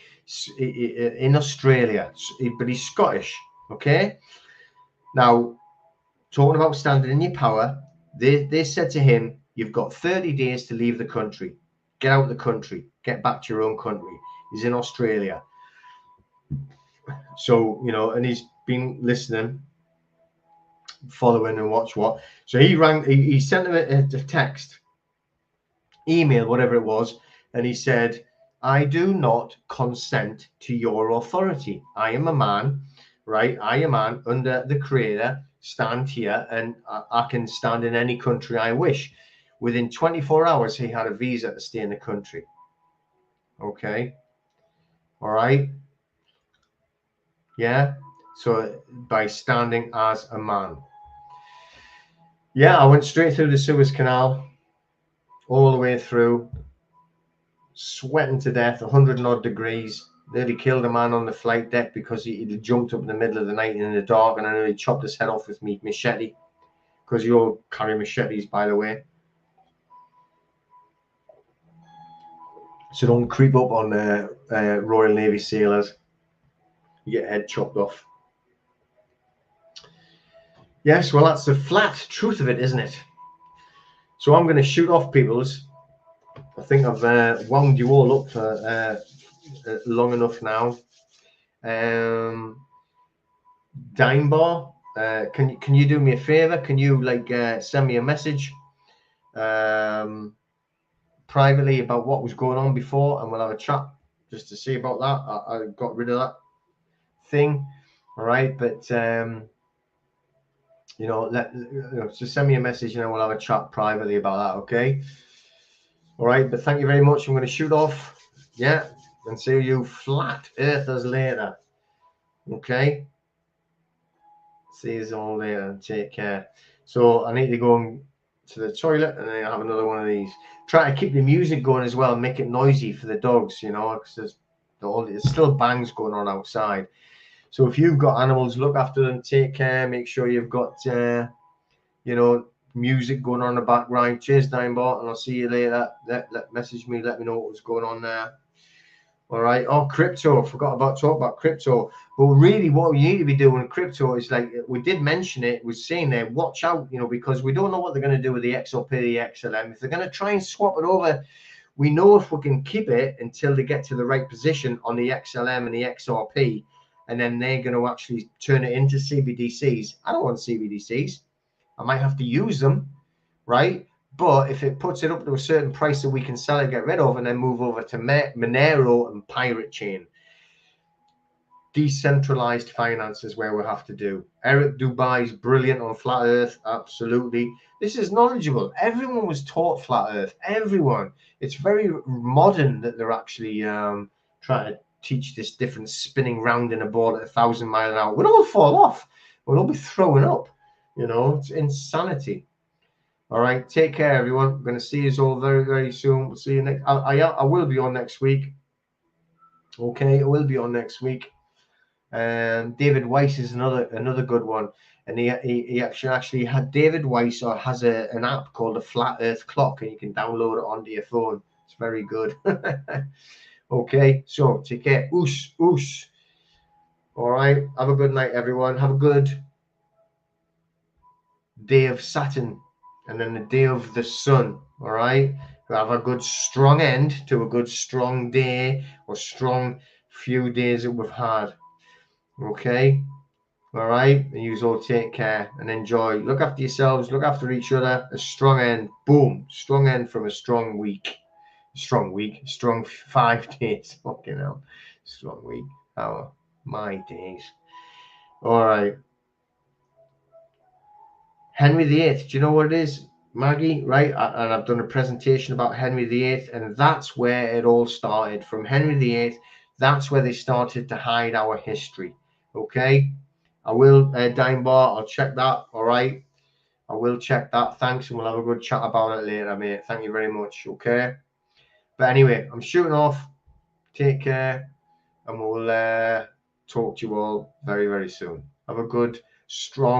in Australia, but he's Scottish, okay? Now, talking about standing in your power, they said to him, you've got 30 days to leave the country. Get out of the country. Get back to your own country. He's in Australia. So, you know, and he's been listening, following and watch what. So he sent him a text, email, whatever it was, and he said, I do not consent to your authority. I am a man, right? I am a man under the creator. Stand here and I can stand in any country I wish. Within 24 hours, he had a visa to stay in the country. Okay. All right. Yeah. So by standing as a man. Yeah, I went straight through the Suez Canal, all the way through, sweating to death, 100 and odd degrees. Nearly killed a man on the flight deck because he jumped up in the middle of the night in the dark, and I nearly chopped his head off with me machete. Because you all carry machetes, by the way. So don't creep up on Royal Navy sailors. You get head chopped off. Yes, well, that's the flat truth of it, isn't it? So I'm going to shoot off, peoples. I think I've wound you all up for long enough now. Dime Bar, can you do me a favor? Can you send me a message privately about what was going on before, and we'll have a chat just to see about that. I got rid of that thing. All right, but you know, just send me a message and we'll have a chat privately about that. Okay. All right, but thank you very much. I'm going to shoot off. Yeah, and see you flat earthers later. Okay. See you all later. Take care. So I need to go to the toilet and then I have another one of these. Try to keep the music going as well, make it noisy for the dogs, you know, because there's still bangs going on outside. So if you've got animals, look after them, take care, make sure you've got, you know, music going on in the background. Cheers, Dimebot, and I'll see you later. Message me, let me know what was going on there. All right. Oh, crypto. Forgot about talk about crypto. But really, what we need to be doing in crypto is, like we did mention it, was saying there, watch out, you know, because we don't know what they're going to do with the XRP, the XLM. If they're going to try and swap it over, we know if we can keep it until they get to the right position on the XLM and the XRP, and then they're going to actually turn it into CBDCs. I don't want CBDCs. I might have to use them, right? But if it puts it up to a certain price that we can sell it, get rid of, and then move over to Monero and Pirate Chain. decentralized finance is where we have to do. Eric Dubai's brilliant on flat earth. Absolutely. This is knowledgeable. Everyone was taught flat earth. Everyone. It's very modern that they're actually trying to teach this different spinning round in a ball at 1,000 miles an hour. We'll all fall off. We'll all be throwing up. You know, it's insanity. All right. Take care, everyone. I'm going to see you all very, very soon. We'll see you next. I will be on next week. Okay, I will be on next week. David Weiss is another good one, and he actually had David Weiss has an app called a Flat Earth Clock, and you can download it onto your phone. It's very good. Okay, so take care. Oos, oos. All right, have a good night, everyone. Have a good day of Saturn, and then the day of the sun. All right, have a good strong end to a good strong day or strong few days that we've had. Okay. All right, and you all take care and enjoy. Look after yourselves, look after each other. A strong end, boom, strong end from a strong week. Strong 5 days. Fucking hell, strong week. Oh, my days. All right, Henry VIII. Do you know what it is, Maggie? Right, and I've done a presentation about Henry VIII, and that's where it all started. From Henry VIII, that's where they started to hide our history. Okay. I will, Dime Bar, I'll check that. All right. I will check that. Thanks. And we'll have a good chat about it later, mate. Thank you very much. Okay. But anyway, I'm shooting off. Take care. And we'll talk to you all very, very soon. Have a good, strong